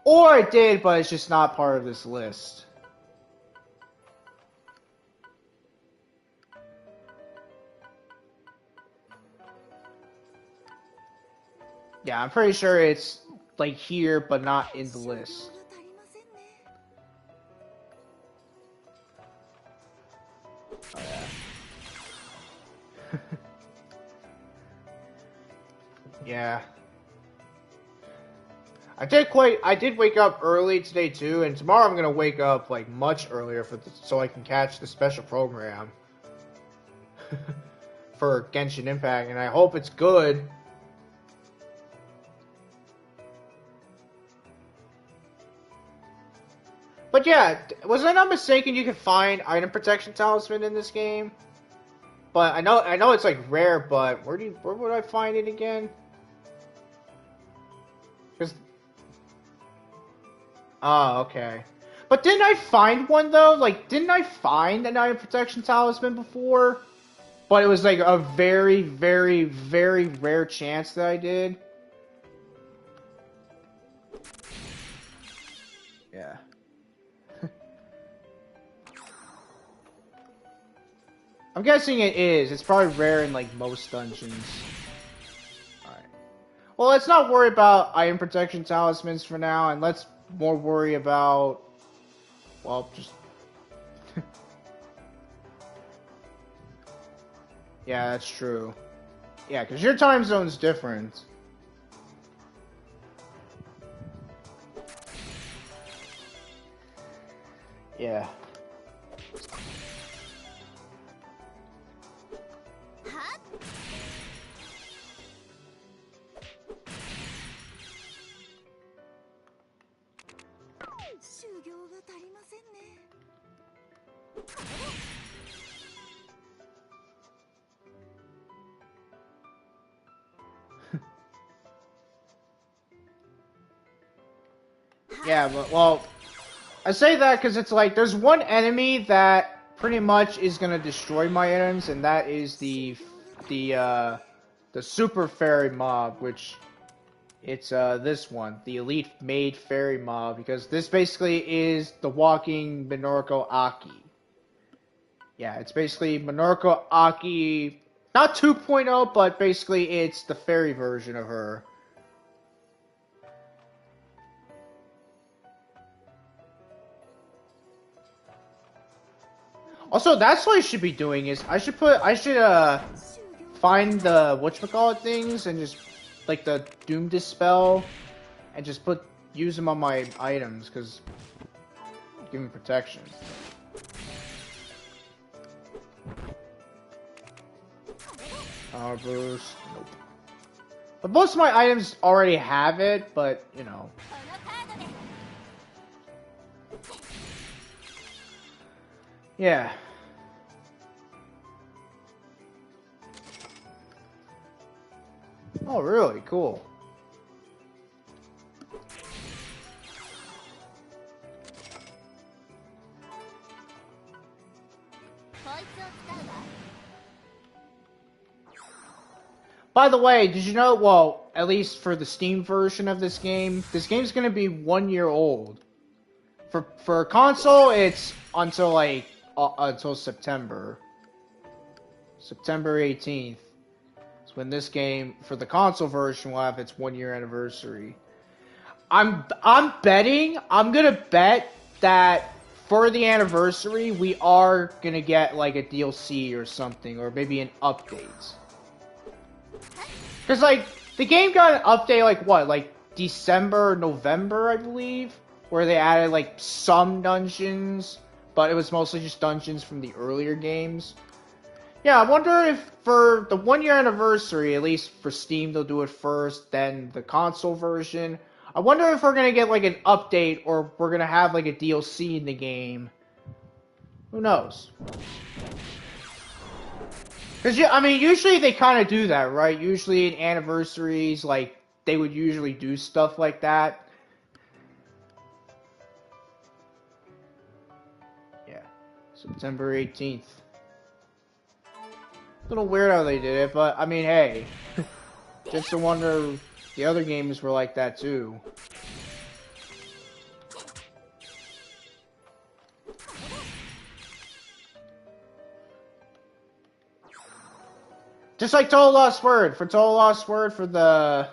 Or I did, but it's just not part of this list. Yeah, I'm pretty sure it's, like, here, but not in the list. Oh, yeah. Yeah. I did wake up early today too, and tomorrow I'm gonna wake up like much earlier so I can catch the special program for Genshin Impact, and I hope it's good. But yeah, was I not mistaken? You can find item protection talisman in this game, but I know it's like rare. But where would I find it again? Because oh, okay. But didn't I find one though? Like, didn't I find an item protection talisman before? But it was like a very, very, very rare chance that I did. Yeah. I'm guessing it is. It's probably rare in like most dungeons. Alright. Well, let's not worry about item protection talismans for now, and let's more worry about, well, just... Yeah, that's true. Yeah, because your time zone's different. Yeah. Yeah, but, well, I say that because it's like, there's one enemy that pretty much is gonna destroy my items, and that is the super fairy mob, which, it's, this one, the elite maid fairy mob, because this basically is the walking Minoriko Aki. Yeah, it's basically Minoriko Aki, not 2.0, but basically it's the fairy version of her. Also, that's what I should be doing is I should find the whatchamacallit things and just like the Doom Dispel and just use them on my items because give me protection. Power boost. Nope. But most of my items already have it, but you know. Yeah. Oh, really? Cool. By the way, did you know, well, at least for the Steam version of this game's going to be 1 year old. For console, it's until like until September 18th. It's when this game for the console version will have its 1 year anniversary. I'm gonna bet that for the anniversary we are gonna get like a DLC or something, or maybe an update. Cause like the game got an update like what, like December, November, I believe, where they added like some dungeons, but it was mostly just dungeons from the earlier games. Yeah, I wonder if for the 1 year anniversary, at least for Steam, they'll do it first, then the console version. I wonder if we're gonna get like an update or we're gonna have like a DLC in the game. Who knows? Because, I mean, usually they kind of do that, right? Usually in anniversaries, like, they would usually do stuff like that. Yeah. September 18th. A little weird how they did it, but, I mean, hey. Just to wonder, the other games were like that, too. Just like Total Lost Word. For Total Lost Word, for the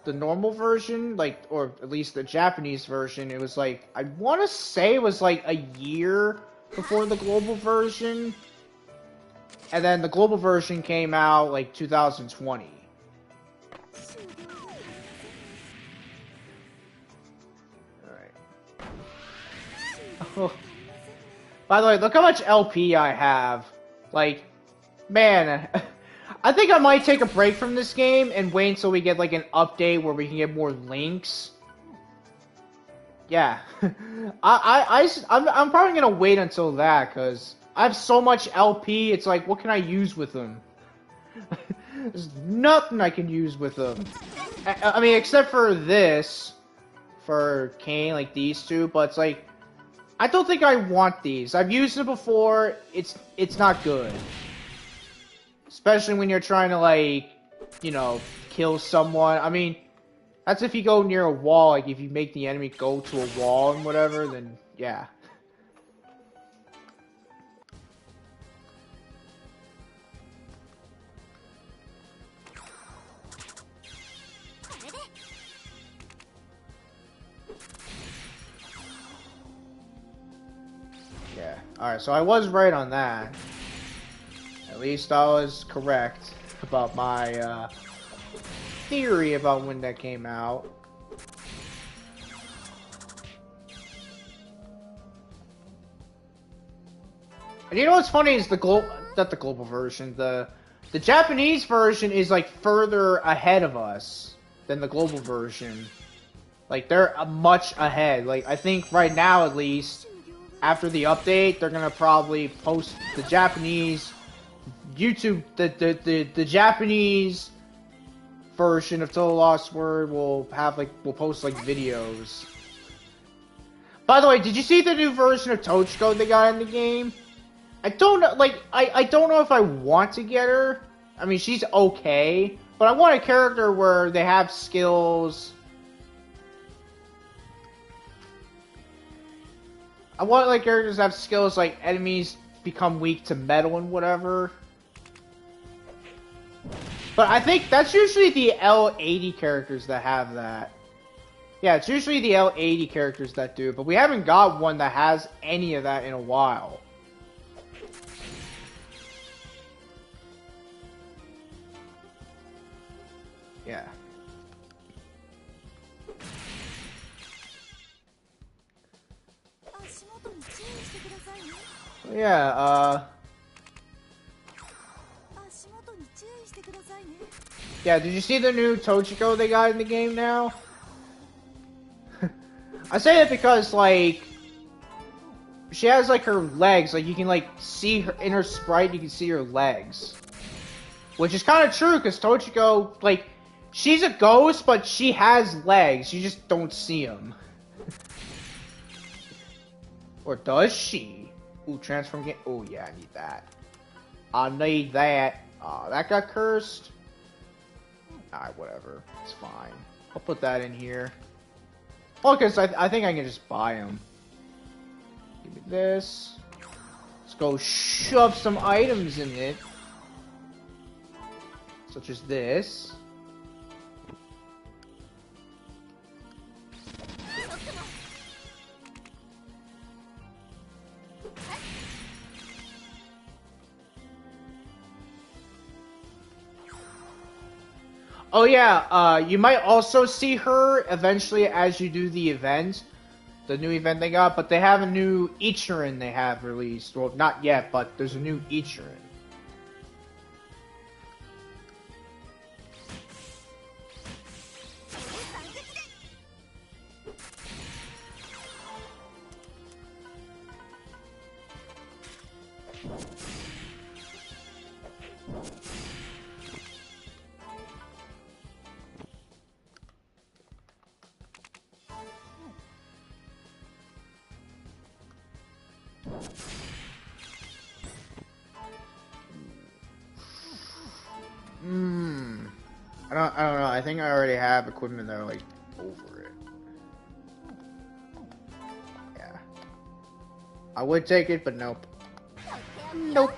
normal version, like, or at least the Japanese version, it was like, I want to say it was like a year before the global version. And then the global version came out like 2020. Alright. Oh. By the way, look how much LP I have. Like, man, I think I might take a break from this game and wait until we get like an update where we can get more links. Yeah, I'm probably gonna wait until that because I have so much LP. It's like, what can I use with them? There's nothing I can use with them. I mean, except for this, for Kane, like these two. But it's like, I don't think I want these. I've used them before. It's not good. Especially when you're trying to, like, you know, kill someone. I mean, that's if you go near a wall. Like, if you make the enemy go to a wall and whatever, then, yeah. Yeah. Alright, so I was right on that. At least I was correct about my theory about when that came out. And you know what's funny is not the global version, the Japanese version is like further ahead of us than the global version. Like they're much ahead. Like I think right now at least, after the update, they're gonna probably post the Japanese YouTube, the Japanese version of Total Lost Word will post like videos. By the way, did you see the new version of Tochiko they got in the game? I don't know, like, I don't know if I want to get her. I mean, she's okay, but I want a character where they have skills. I want, like, characters that have skills like enemies become weak to metal and whatever. But I think that's usually the L80 characters that have that. Yeah, it's usually the L80 characters that do, but we haven't got one that has any of that in a while. Yeah. So yeah, yeah, did you see the new Tochiko they got in the game now? I say it because, like, she has, like, her legs, like, you can, like, see her, in her sprite, you can see her legs. Which is kind of true, because Tochiko, like, she's a ghost, but she has legs, you just don't see them. Or does she? Ooh, transform game, oh yeah, I need that. I need that. That got cursed? Alright, whatever, it's fine. I'll put that in here. Oh, because I think I can just buy them. Give me this. Let's go shove some items in it. Such as this. Oh yeah, you might also see her eventually as you do the event. The new event they got, but they have a new Ichiran they have released. Well, not yet, but there's a new Ichiran. I don't know. I think I already have equipment that are like over it. Yeah. I would take it, but nope. Nope.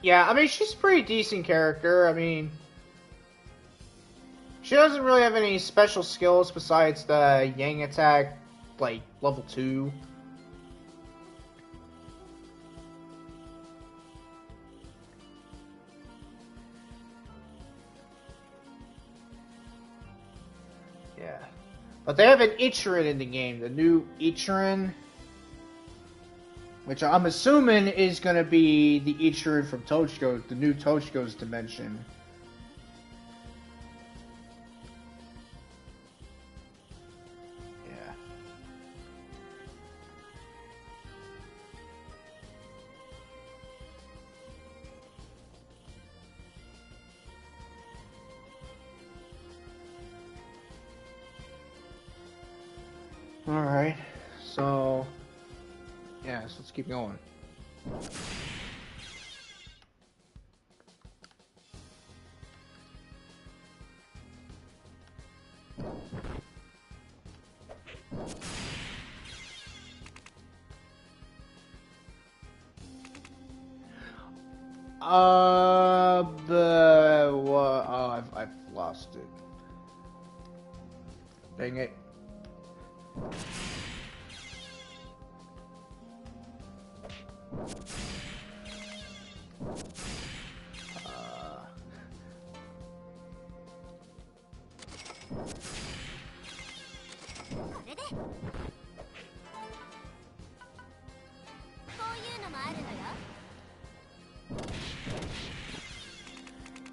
Yeah, I mean, she's a pretty decent character. I mean, she doesn't really have any special skills besides the Yang attack, like, level 2. Yeah. But they have an Ichiran in the game, the new Ichiran. Which I'm assuming is going to be the Ichiran from Tochiko, the new Tochiko's dimension. Yeah. Alright, so... yeah, so let's keep going. Oh, I've lost it. Dang it.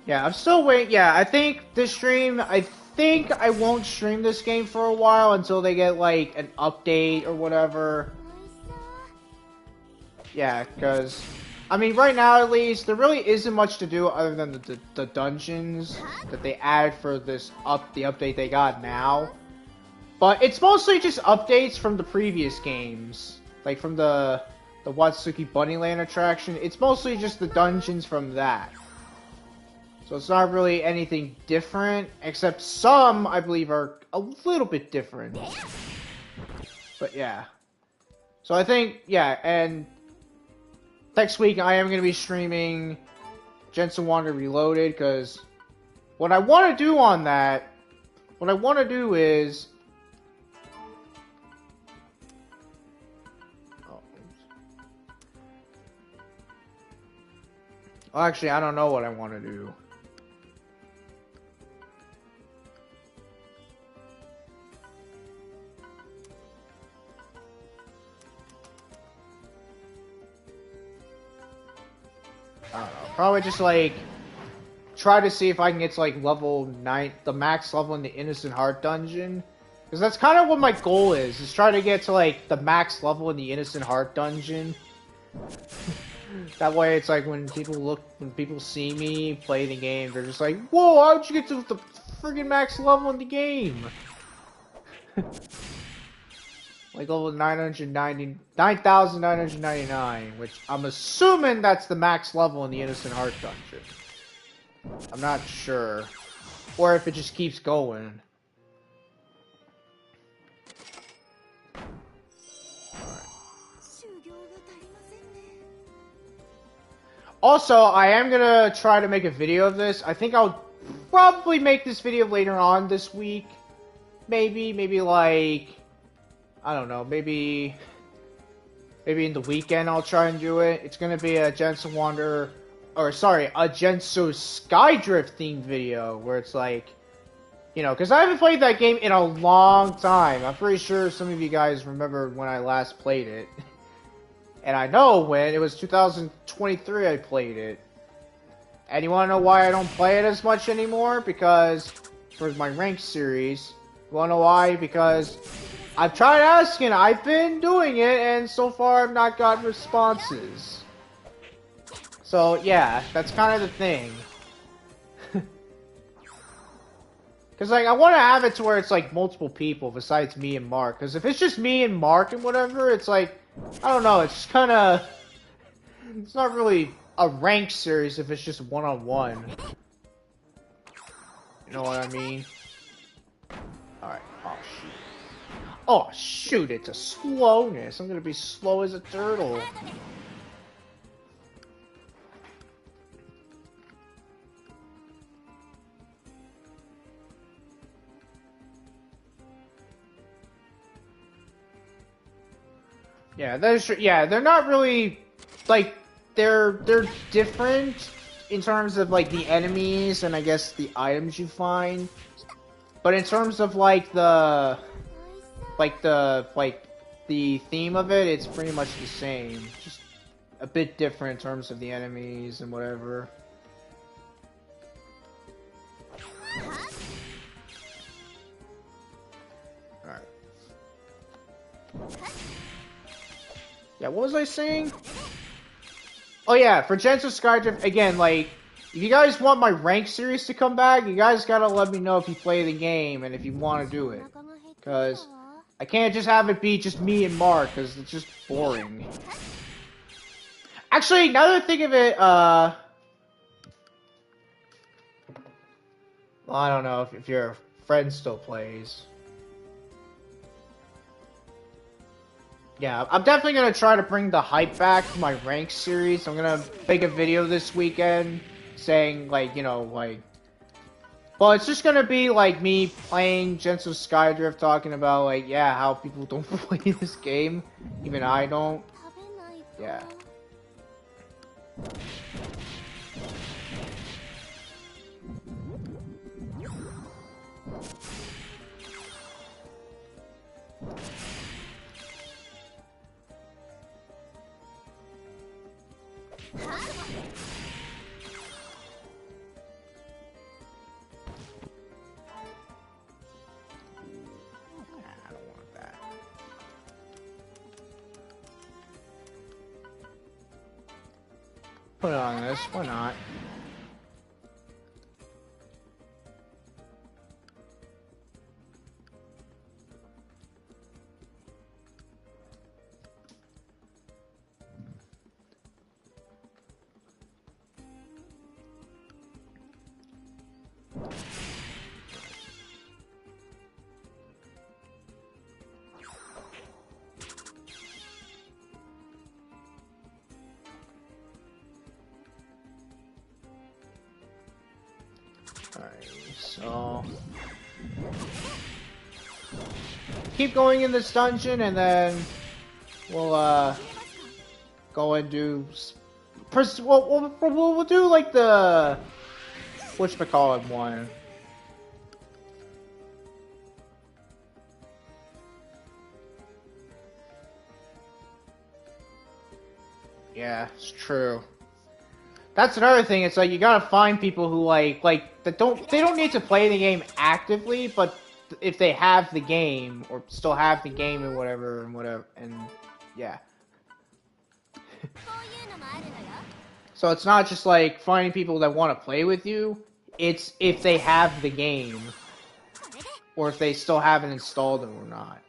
Yeah, I'm still waiting. Yeah, I think this stream, I think I won't stream this game for a while until they get, like, an update or whatever. Yeah, because, I mean, right now at least, there really isn't much to do other than the dungeons that they added for this the update they got now. But it's mostly just updates from the previous games. Like, from the Watsuki Bunnyland attraction. It's mostly just the dungeons from that. So it's not really anything different, except some, I believe, are a little bit different. But yeah. So I think, yeah, and next week I am going to be streaming Genso Wanderer Reloaded, because what I want to do on that, what I want to do is... Oh, actually, I don't know what I want to do. I don't know. Probably just like try to see if I can get to like level 9, the max level in the Innocent Heart dungeon. Because that's kind of what my goal is try to get to like the max level in the Innocent Heart dungeon. That way it's like when people see me play the game, they're just like, whoa, how'd you get to the friggin' max level in the game? Like level 9,999, which I'm assuming that's the max level in the Innocent Heart dungeon. I'm not sure. Or if it just keeps going. Also, I am gonna try to make a video of this. I think I'll probably make this video later on this week. Maybe like... I don't know, maybe in the weekend I'll try and do it. It's gonna be a Genso Wanderer, or sorry, a Genso Skydrift themed video, where it's like, you know, because I haven't played that game in a long time. I'm pretty sure some of you guys remember when I last played it. And I know when, it was 2023 I played it. And you wanna know why I don't play it as much anymore? Because, for my ranked series, you wanna know why? Because I've tried asking, I've been doing it, and so far I've not got responses. So, yeah, that's kind of the thing. Because, like, I want to have it to where it's, like, multiple people besides me and Mark. Because if it's just me and Mark and whatever, it's like, I don't know, it's just kind of... It's not really a ranked series if it's just one-on-one. You know what I mean? Alright, oh shoot. Oh shoot, it's a slowness. I'm gonna be slow as a turtle. Yeah, that is true. Yeah, they're not really like they're different in terms of like the enemies and I guess the items you find. But in terms of like the theme of it, it's pretty much the same. Just a bit different in terms of the enemies and whatever. Alright. Yeah, what was I saying? Oh yeah, for Genso Skydrift, again, like, if you guys want my rank series to come back, you guys gotta let me know if you play the game and if you want to do it. Because I can't just have it be just me and Mark, because it's just boring. Actually, now that I think of it, well, I don't know if your friend still plays. Yeah, I'm definitely gonna try to bring the hype back to my rank series. I'm gonna make a video this weekend saying, like, you know, like... Well, it's just gonna be, like, me playing Genso Skydrift, talking about, like, yeah, how people don't play this game. Even I don't. Yeah. Put it on this, why not? So keep going in this dungeon, and then we'll go and do. We'll do like the whatchamacallit one. Yeah, it's true. That's another thing. It's like you gotta find people who like that they don't need to play the game actively, but if they have the game or still have the game and whatever and yeah. So it's not just like finding people that want to play with you. It's if they have the game or if they still haven't installed it or not.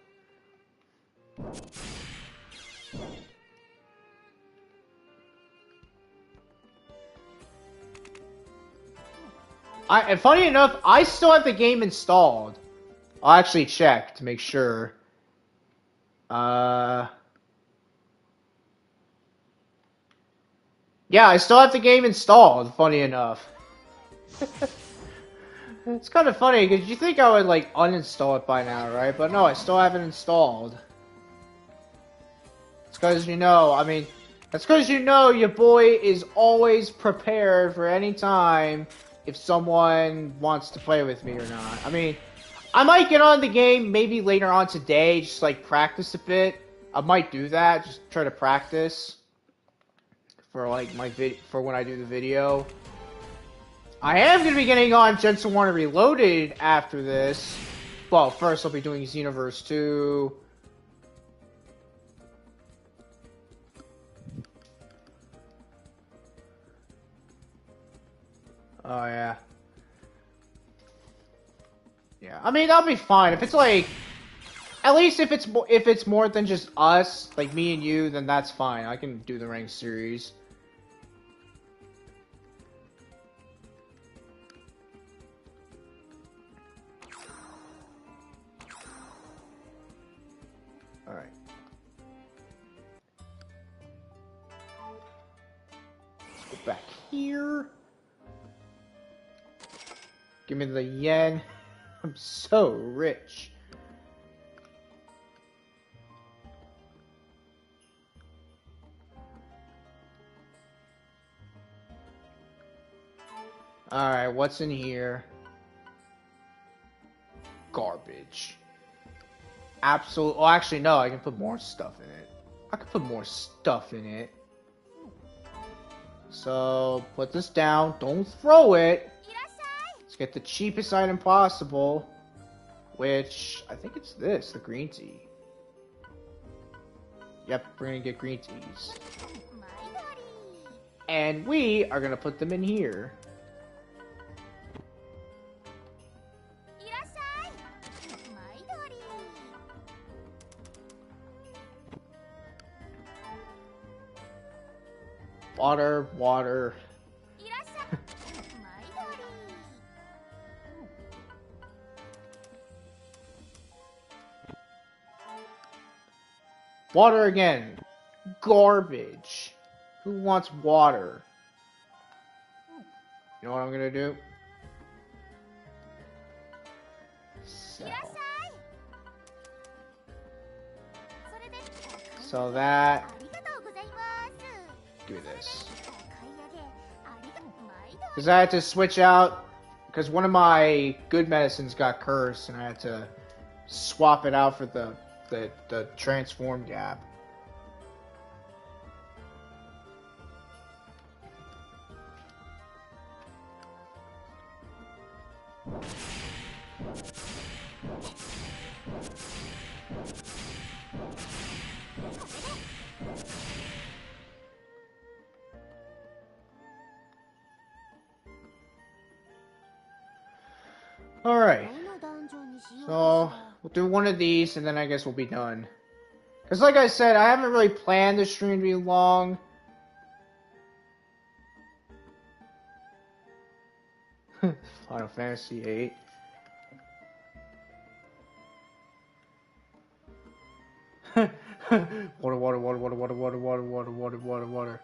And funny enough, I still have the game installed. I'll actually check to make sure. Yeah, I still have the game installed, funny enough. It's kind of funny, because you think I would, like, uninstall it by now, right? But no, I still have it installed. It's because that's because you know your boy is always prepared for any time if someone wants to play with me or not. I mean, I might get on the game maybe later on today, just like practice a bit. I might do that, just try to practice for like for when I do the video. I am gonna be getting on Genso Wanderer Reloaded after this. Well, first I'll be doing Xenoverse 2. Oh yeah. Yeah, I mean that'll be fine if it's like, at least if it's more than just us, like me and you, then that's fine. I can do the ranked series. All right. Let's go back here. Give me the yen. I'm so rich. Alright, what's in here? Garbage. Absolute. Oh, actually, no, I can put more stuff in it. I can put more stuff in it. So, put this down. Don't throw it. Let's get the cheapest item possible. Which, I think it's this, the green tea. Yep, we're gonna get green teas. And we are gonna put them in here. Water, water. Water again. Garbage. Who wants water? You know what I'm gonna do? Sell. So that. Do this. Because I had to switch out. Because one of my good medicines got cursed, and I had to swap it out for the transform gap. Alright. So, we'll do one of these, and then I guess we'll be done. Because like I said, I haven't really planned the stream to be long. Final Fantasy VIII. Water, water, water, water, water, water, water, water, water, water, water.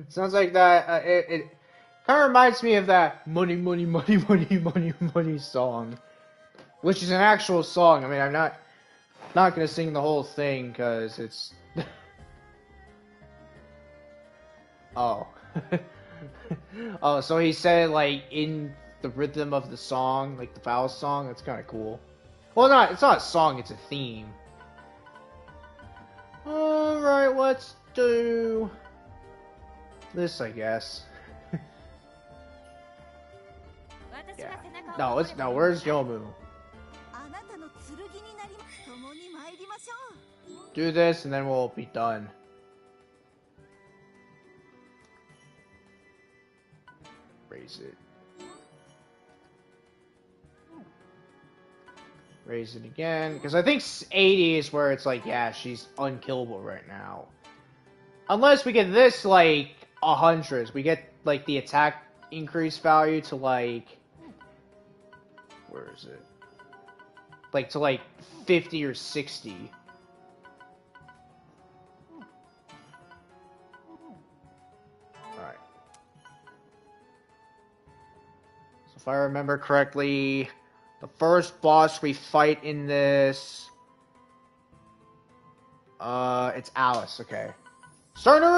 Sounds like that. It kind of reminds me of that "Money, Money, Money, Money, Money, Money" song, which is an actual song. I mean, I'm not gonna sing the whole thing because it's. Oh. Oh, so he said like in the rhythm of the song, like the Foul song. That's kind of cool. Well, it's not a song. It's a theme. All right, let's do this, I guess. Yeah. No. Where's Yomu? Do this, and then we'll be done. Raise it. Raise it again, because I think 80 is where it's like, yeah, she's unkillable right now. Unless we get this, like, 100s. We get, like, the attack increase value to, like... Where is it? Like, to, like, 50 or 60. Alright. So if I remember correctly, the first boss we fight in this... it's Alice, okay. Starting to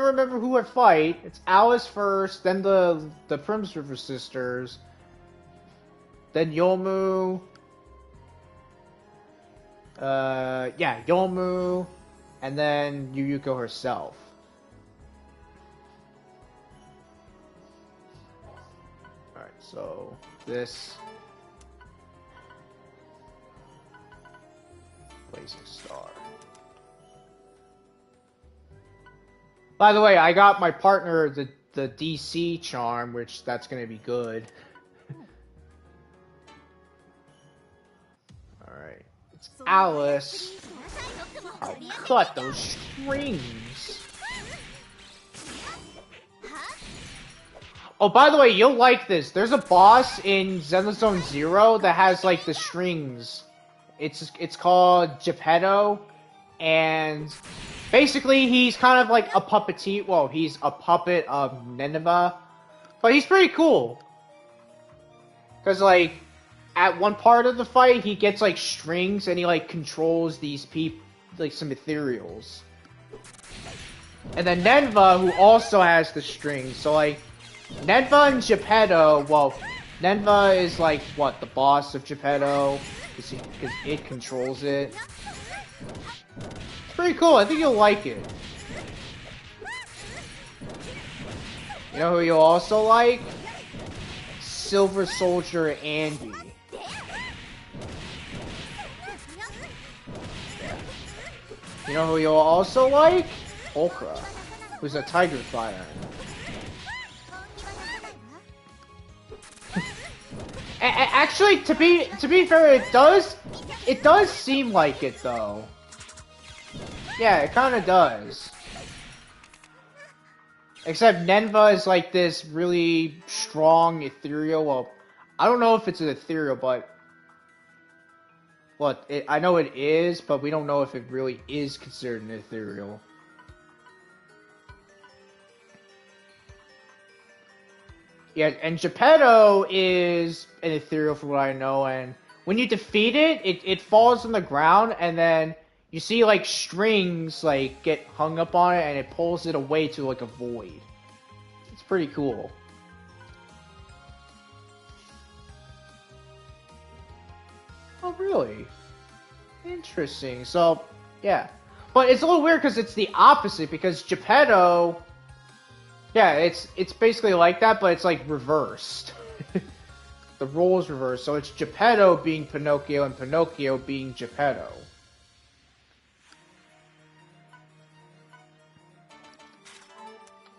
remember who I fight. It's Alice first, then the Prims River sisters, then Yomu. Yeah, Yomu, and then Yuyuko herself. Alright, so this Blazing Star. By the way, I got my partner the DC charm, which that's gonna be good. Alright. It's Alice. I'll cut those strings. Oh, by the way, you'll like this. There's a boss in Zenless Zero that has like the strings. It's called Geppetto, and basically, he's kind of like a puppeteer. Well, he's a puppet of Nineveh. But he's pretty cool. Because, like, at one part of the fight, he gets, like, strings and he, like, controls these people, like, some ethereals. And then Nineveh, who also has the strings. So, like, Nineveh and Geppetto, well, Nineveh is, like, what, the boss of Geppetto? Because it controls it. Pretty cool. I think you'll like it. You know who you'll also like? Silver Soldier Andy. You know who you'll also like? Okra, who's a tiger fighter. Actually, to be fair, it does seem like it though. Yeah, it kind of does. Except Nineveh is like this really strong ethereal. Well, I don't know if it's an ethereal, but I know it is, but we don't know if it really is considered an ethereal. Yeah, and Geppetto is an ethereal from what I know, and when you defeat it, it falls on the ground, and then you see, like, strings, like, get hung up on it, and it pulls it away to, like, a void. It's pretty cool. Oh, really? Interesting. So, yeah. But it's a little weird because it's the opposite, because Geppetto... Yeah, it's basically like that, but it's, like, reversed. The role is reversed, so it's Geppetto being Pinocchio and Pinocchio being Geppetto.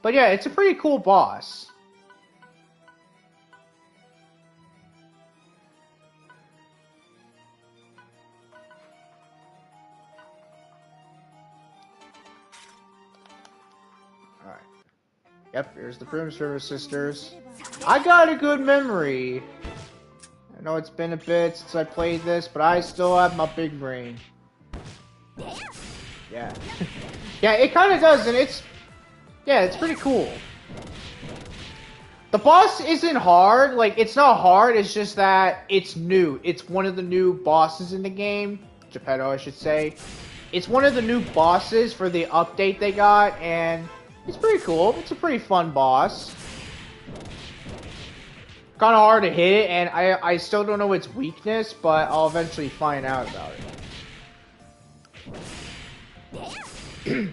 But yeah, it's a pretty cool boss. Alright. Yep, here's the Broom Service Sisters. I got a good memory. I know it's been a bit since I played this, but I still have my big brain. Yeah. Yeah, it kind of does, and it's... Yeah, it's pretty cool. The boss isn't hard. Like, it's not hard, it's just that it's new. It's one of the new bosses in the game. Geppetto, I should say. It's one of the new bosses for the update they got, and it's pretty cool. It's a pretty fun boss. Kind of hard to hit, and I still don't know its weakness, but I'll eventually find out about it.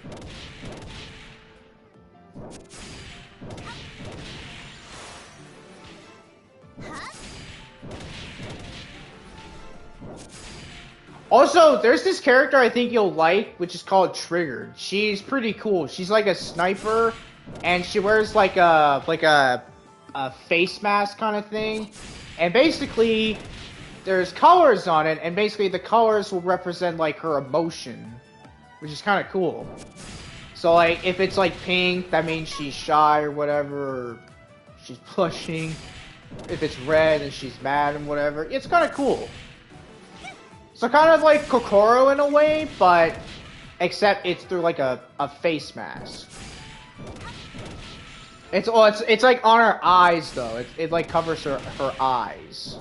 Also, there's this character I think you'll like, which is called Triggered. She's pretty cool. She's like a sniper, and she wears like a face mask kind of thing. And basically, there's colors on it, and basically the colors will represent like her emotion, which is kind of cool. So like, if it's like pink, that means she's shy or whatever, or she's blushing. If it's red, then she's mad and whatever. It's kind of cool. So kind of like Kokoro in a way, but except it's through like a face mask. It's like on her eyes though. It like covers her eyes.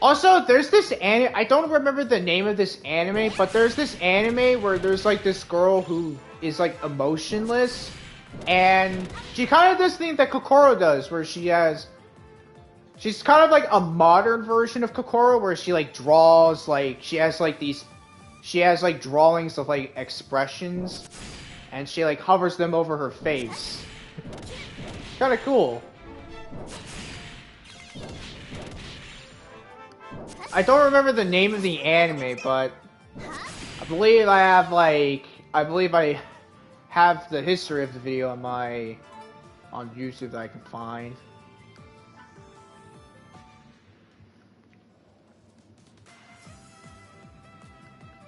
Also, there's this anime, I don't remember the name of this anime, but there's this anime where there's like this girl who is like emotionless, and she kind of does the thing that Kokoro does, where she's kind of like a modern version of Kokoro, where she like draws, like, she has like drawings of like expressions, and she like hovers them over her face. Kind of cool. I don't remember the name of the anime, but I believe I have the history of the video on YouTube that I can find.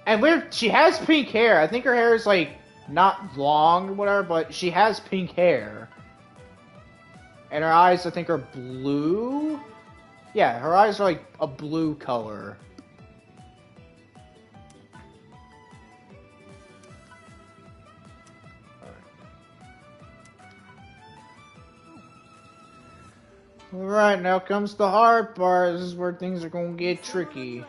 And she has pink hair. I think her hair is like not long or whatever, but she has pink hair. And her eyes, I think, are blue. Yeah, her eyes are like a blue color. Alright, now comes the hard part. This is where things are gonna get tricky.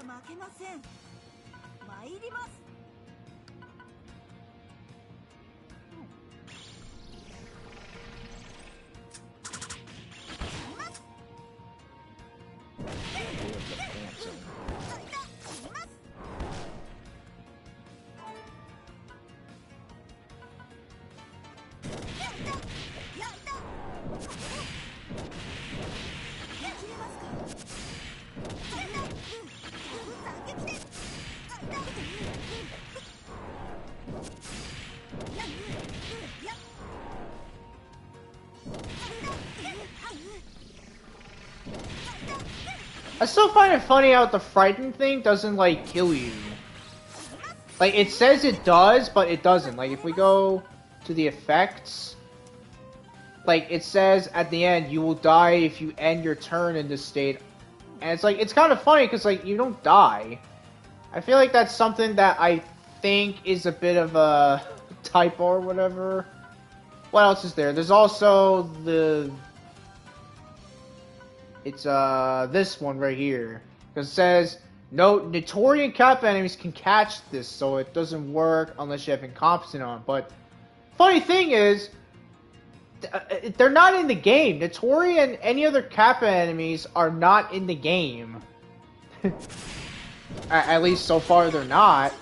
I still find it funny how the frightened thing doesn't, like, kill you. Like, it says it does, but it doesn't. Like, if we go to the effects, like, it says at the end, you will die if you end your turn in this state. And it's like, it's kind of funny, because, like, you don't die. I feel like that's something that I think is a bit of a typo or whatever. What else is there? There's also the... It's this one right here. Because it says, no, Notorian Kappa enemies can catch this, so it doesn't work unless you have incompetent on. But, funny thing is, they're not in the game. Notori and any other Kappa enemies are not in the game. At least so far they're not.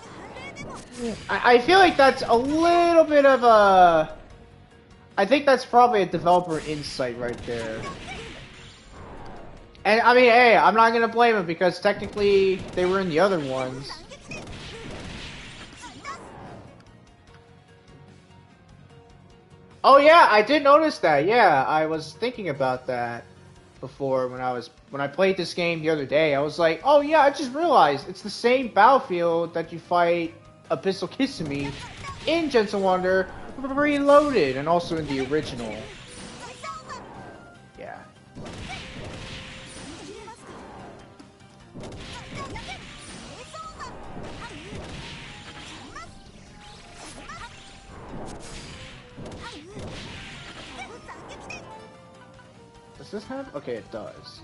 I feel like that's a little bit of a... I think that's probably a developer insight right there. And, I mean, hey, I'm not gonna blame them because technically they were in the other ones. Oh yeah, I did notice that. Yeah, I was thinking about that before when I played this game the other day. I was like, oh yeah, I just realized it's the same battlefield that you fight Abyssal Kissimmee in Genso Wanderer Reloaded, and also in the original. Yeah. Does this have? Okay, it does.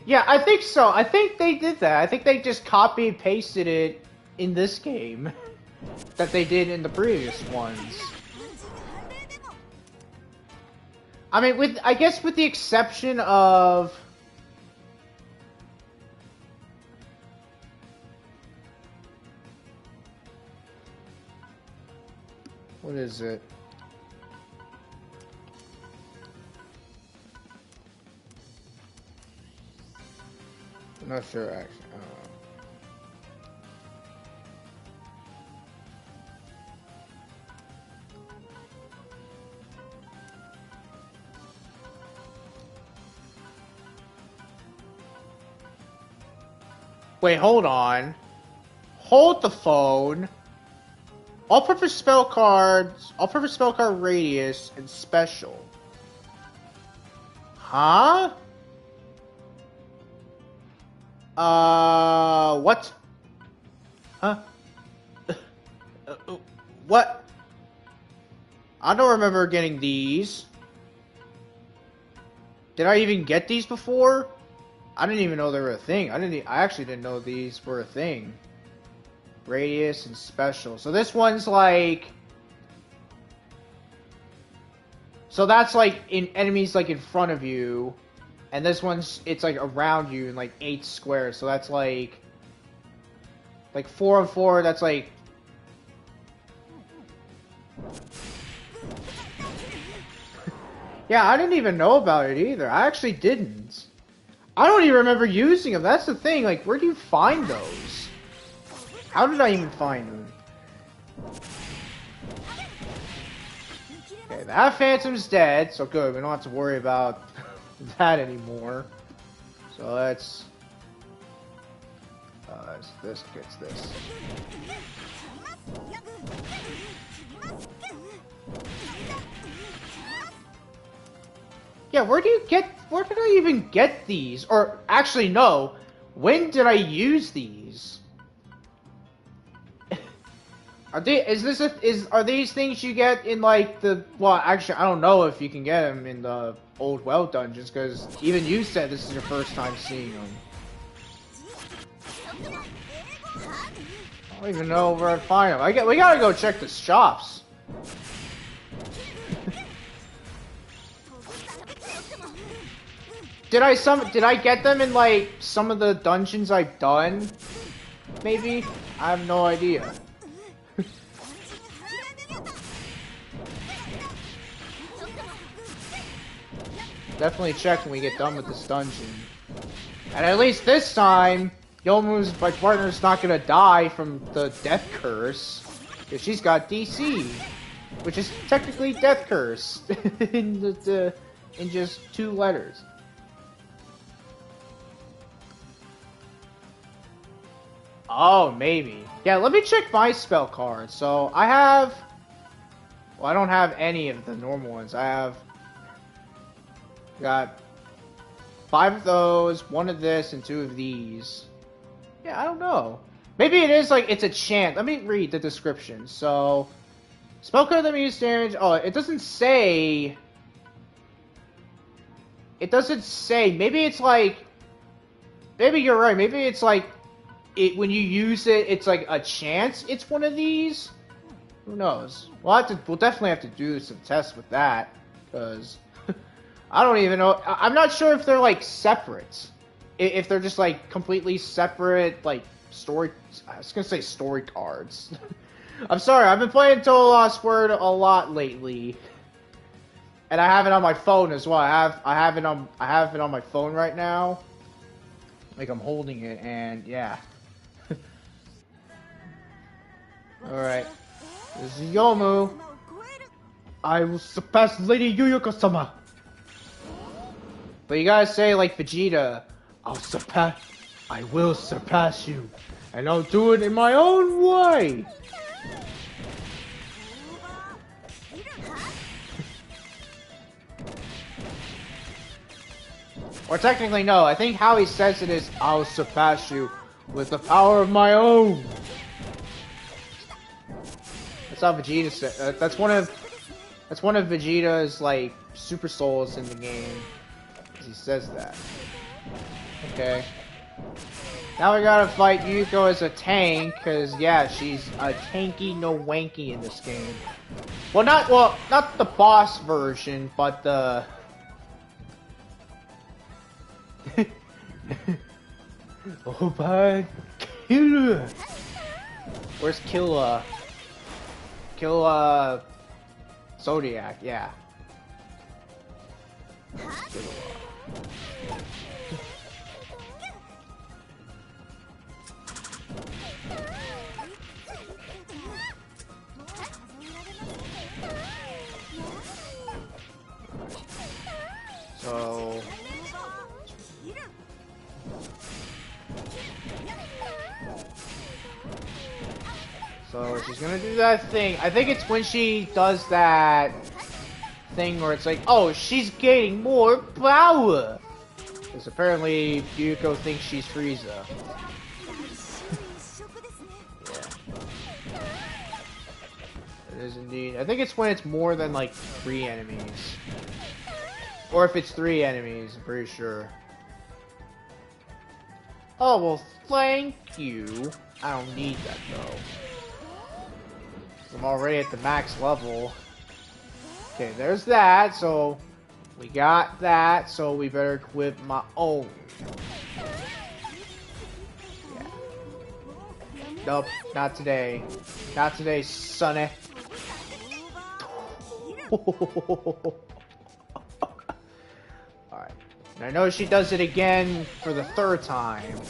Yeah, I think so. I think they did that. I think they just copy and pasted it in this game that they did in the previous ones. I mean, I guess with the exception of what is it? I'm not sure actually. I don't know. Wait, hold on. Hold the phone. All-purpose spell cards, all-purpose spell card radius, and special. Huh? What? Huh? What? I don't remember getting these. Did I even get these before? I didn't even know they were a thing. I actually didn't know these were a thing. Radius and special. So this one's like... So that's like in enemies like in front of you. And this one's, it's like around you in like 8 squares. So that's like 4 on 4, that's like... Yeah, I didn't even know about it either. I actually didn't. I don't even remember using them. That's the thing. Like, where do you find those? How did I even find them? Okay, that Phantom's dead, so good. We don't have to worry about that anymore. So let's... this gets this. Yeah, where did I even get these? Or, actually, no. When did I use these? Are these things you get in, like, the... Well, actually, I don't know if you can get them in the old well dungeons, because even you said this is your first time seeing them. I don't even know where I find them. We gotta go check the shops. Did I get them in, like, some of the dungeons I've done? Maybe? I have no idea. Definitely check when we get done with this dungeon. And at least this time, Yomu's, my partner's not gonna die from the death curse. Because she's got DC. Which is technically death curse. in just 2 letters. Oh, maybe. Yeah, let me check my spell cards. So, I have... Well, I don't have any of the normal ones. I have... Got 5 of those, 1 of this, and 2 of these. Yeah, I don't know. Maybe it is like, it's a chant. Let me read the description. So, spell card that means damage... Oh, it doesn't say... It doesn't say. Maybe it's like... Maybe you're right. Maybe it's like... When you use it, it's like a chance it's one of these? Who knows? We'll definitely have to do some tests with that. Because... I don't even know. I'm not sure if they're, like, separate. If they're just, like, completely separate, like, story... I was gonna say story cards. I'm sorry, I've been playing Total Lost Word a lot lately. And I have it on my phone as well. I have it on my phone right now. Like I'm holding it, and yeah. Alright. This is Yomu. I will surpass Lady Yuyuko-sama. But you gotta say like Vegeta, I will surpass you. And I'll do it in my own way. Or technically no, I think how he says it is, I'll surpass you with the power of my own. That's how Vegeta said. That's one of Vegeta's like super souls in the game. He says that. Okay. Now we gotta fight Yuko as a tank, cause yeah, she's a tanky no wanky in this game. Well, not the boss version, but the. Oh my Killa! Where's Killa? Killa Zodiac, yeah. So she's gonna do that thing. I think it's when she does that thing where it's like, oh, she's gaining more power. Because apparently Yuko thinks she's Frieza. Yeah. It is indeed. I think it's when it's more than like 3 enemies. Or if it's 3 enemies, I'm pretty sure. Oh, well, thank you. I don't need that, though. I'm already at the max level. Okay, there's that, so we got that, so we better equip my own. Yeah. Nope, not today. Not today, sonny. Alright. And I know she does it again for the 3rd time.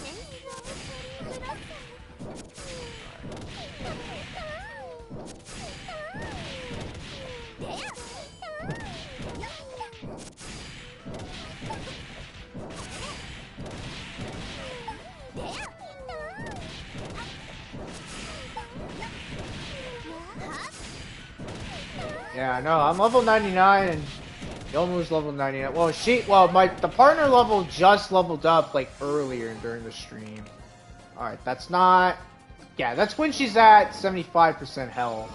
Yeah, no, I'm level 99 and Yomu's level 99. Well, the partner level just leveled up like earlier during the stream. Alright, that's not... Yeah, that's when she's at 75% health.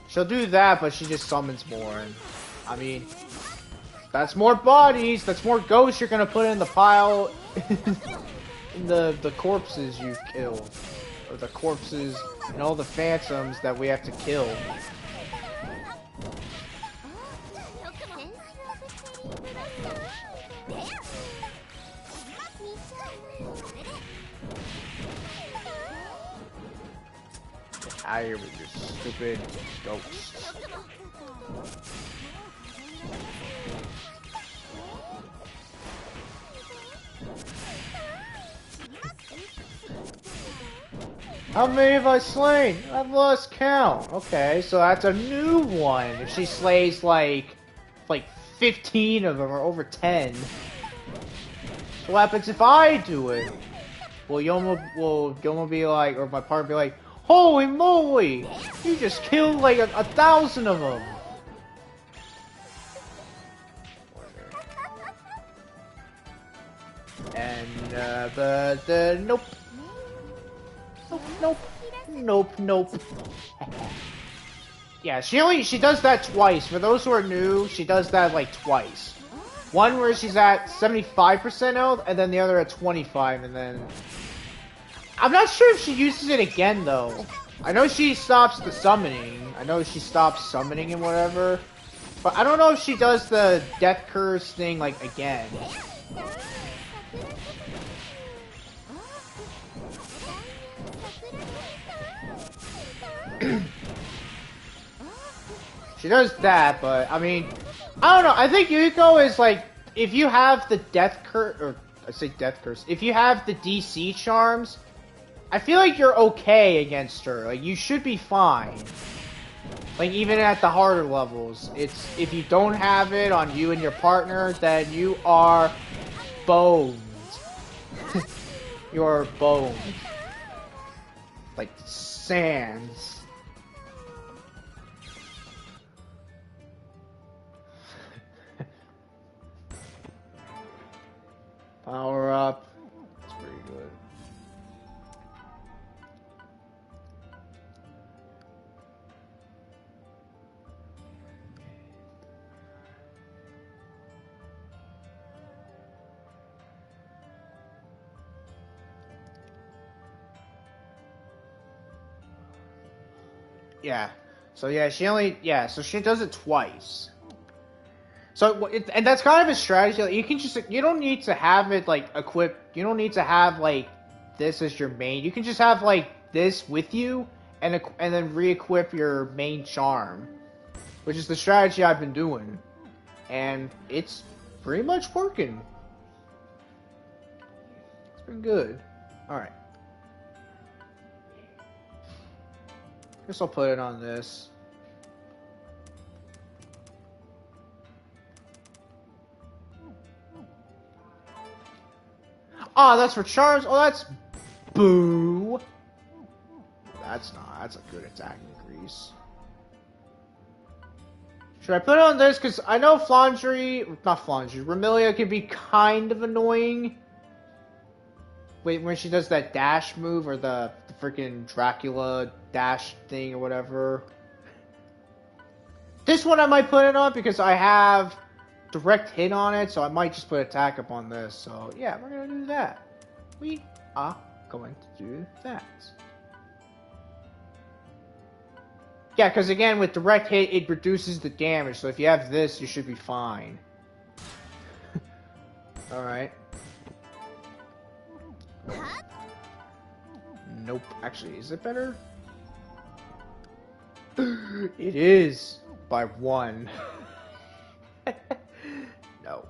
She'll do that, but she just summons more. And, I mean, that's more bodies, that's more ghosts you're gonna put in the pile. In the corpses you've killed. Or the corpses and all the phantoms that we have to kill. Out of here with your stupid ghosts. How many have I slain? I've lost count. Okay, so that's a new one. If she slays like 15 of them or over 10. So what happens if I do it? Will Yoma be like, or my partner be like, holy moly! You just killed like a 1,000 of them! And, but, nope. Nope. Yeah, she does that twice. For those who are new, she does that like twice. One where she's at 75% health, and then the other at 25, and then... I'm not sure if she uses it again, though. I know she stops the summoning. I know she stops summoning and whatever. But I don't know if she does the death curse thing, like, again. She does that, but I mean, I don't know. I think Yuiko is like, if you have the death curse, or I say death curse, if you have the DC charms, I feel like you're okay against her. Like, you should be fine. Like, even at the harder levels, it's, if you don't have it on you and your partner, then you are boned. You're boned. Like sands. Power up. That's pretty good. Yeah. So yeah, so she does it twice. So, and that's kind of a strategy. Like, you can just, you don't need to have it, like, equipped. You don't need to have, like, this as your main. You can just have, like, this with you, and then re-equip your main charm. Which is the strategy I've been doing. And it's pretty much working. It's been good. Alright. Guess I'll put it on this. Oh, that's for charms? Oh, that's... Boo! That's a good attack increase. Should I put it on this? Because I know Remilia can be kind of annoying. Wait, when she does that dash move, or the freaking Dracula dash thing, or whatever. This one I might put it on, because I have direct hit on it, so I might just put attack up on this. So, yeah, we're going to do that. We are going to do that. Yeah, because again, with direct hit, it reduces the damage, so if you have this, you should be fine. Alright. Nope. Actually, is it better? It is! By 1. No.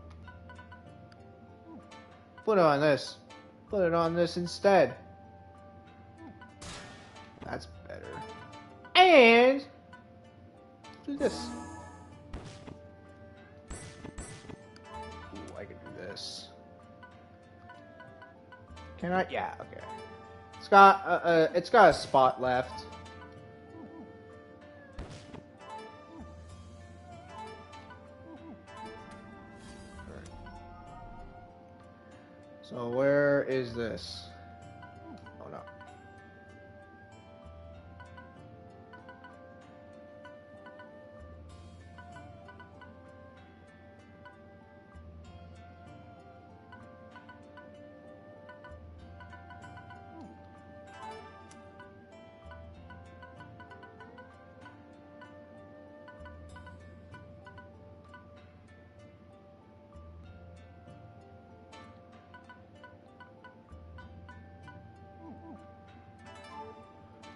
Put it on this. Put it on this instead. That's better. And do this. Ooh, I can do this. Can I? Yeah, okay. It's got a spot left. So where is this? Oh no.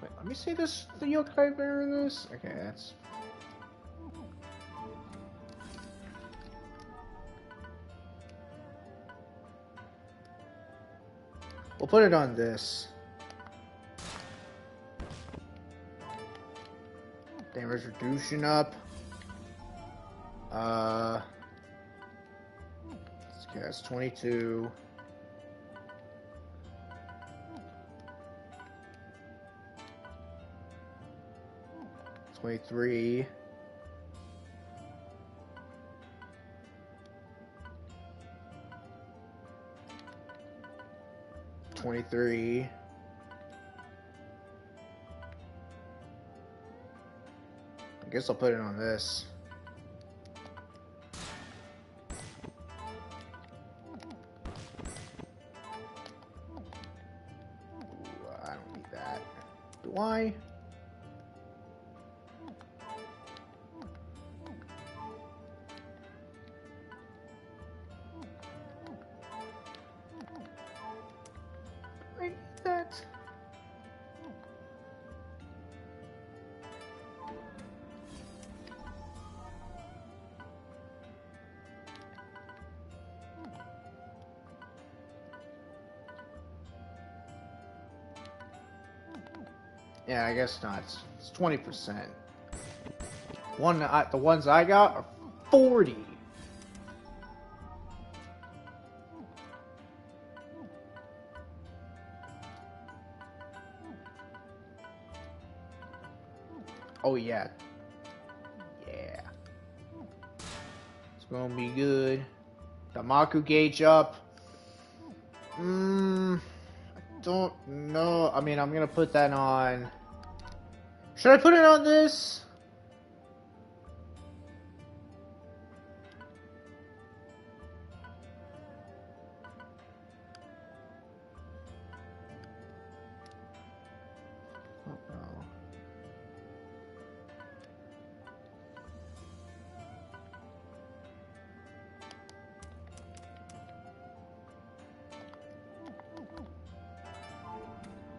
Wait, let me see this, the yokai bear in this? Okay, that's... We'll put it on this. Damage reduction up. Okay, that's 22. 23. I guess I'll put it on this. Ooh, I don't need that. Do I? I need that. Yeah, I guess not. It's 20%. The ones I got are 40. Oh yeah. Yeah. It's gonna be good. Damaku gauge up. I don't know. I mean, I'm gonna put that on. Should I put it on this?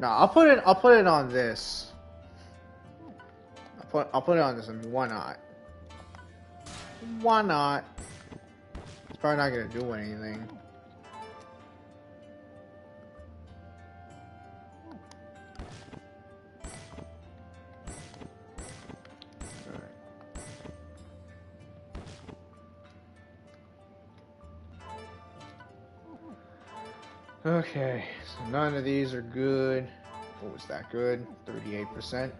No, I'll put it on this. I'll put it on this. I mean, why not? Why not? It's probably not gonna do anything. Okay, so none of these are good. What was that good? 38%.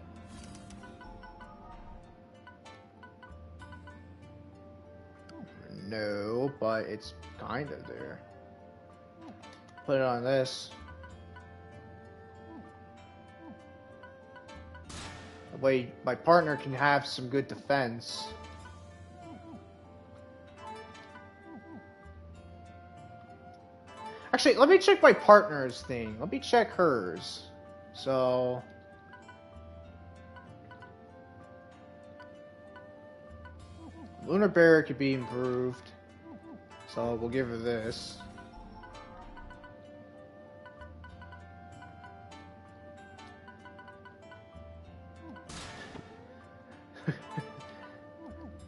No, but it's kind of there. Put it on this. That way my partner can have some good defense. Actually, let me check my partner's thing. Let me check hers. So... Lunar Bear could be improved. So we'll give her this.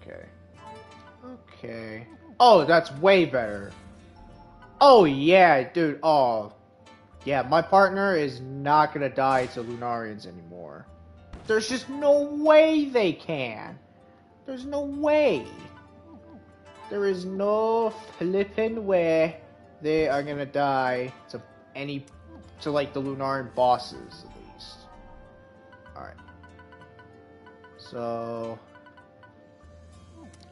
Okay. Okay. Oh, that's way better. Oh, yeah, dude. Oh. Yeah, my partner is not gonna die to Lunarians anymore. There's just no way they can. There's no way. There is no flippin' way they are gonna die to like the Lunarian bosses, at least. Alright. So...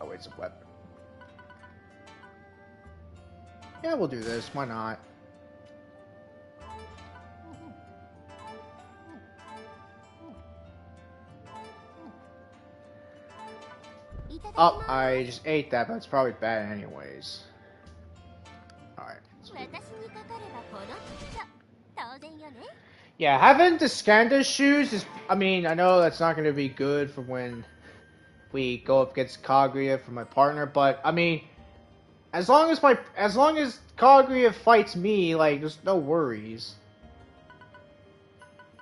Oh, wait, it's a weapon. Yeah, we'll do this. Why not? Oh, I just ate that, but it's probably bad anyways. Alright. Yeah, having the Skanda shoes is... I mean, I know that's not going to be good for when we go up against Kaguya for my partner, but, I mean... As long as Kaguya fights me, like, there's no worries.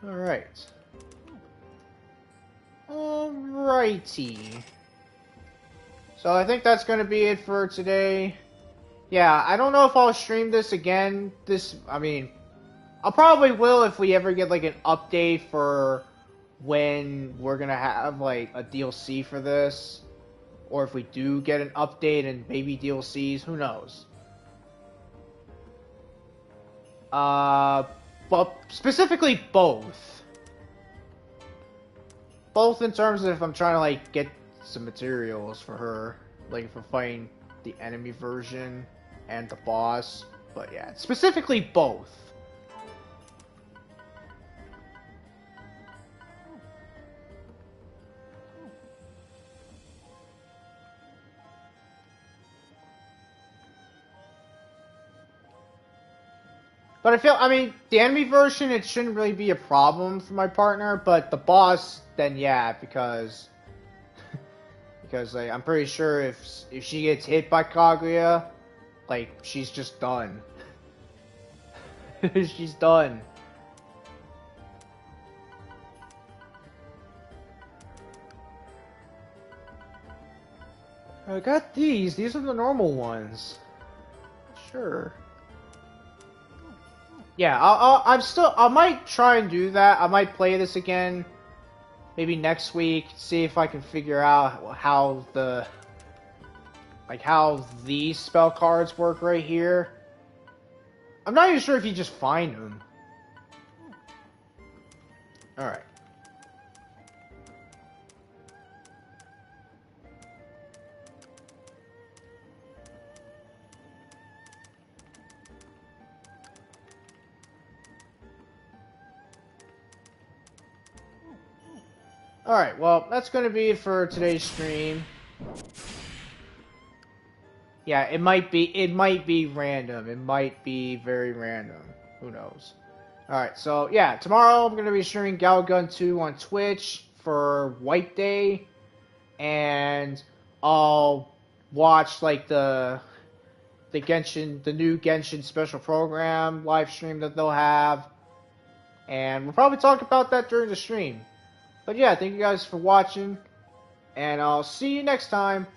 Alright. Alrighty. So I think that's going to be it for today. Yeah, I don't know if I'll stream this again. I mean, I probably will if we ever get, like, an update for when we're going to have, like, a DLC for this. Or if we do get an update and maybe DLCs, who knows? But specifically both. Both in terms of if I'm trying to, like, get some materials for her, like for fighting the enemy version and the boss, but yeah, specifically both. But I mean, the enemy version, it shouldn't really be a problem for my partner, but the boss, then yeah, because like, I'm pretty sure if she gets hit by Kaguya, like, she's just done. She's done. I got these. These are the normal ones. Sure. Yeah, I might try and do that. I might play this again maybe next week, see if I can figure out how how these spell cards work right here. I'm not even sure if you just find them. Alright. Alright, well, that's going to be it for today's stream. Yeah, it might be random. It might be very random. Who knows? Alright, so yeah, tomorrow I'm going to be streaming Galgun 2 on Twitch for White Day. And I'll watch like the new Genshin special program live stream that they'll have. And we'll probably talk about that during the stream. But yeah, thank you guys for watching. And I'll see you next time.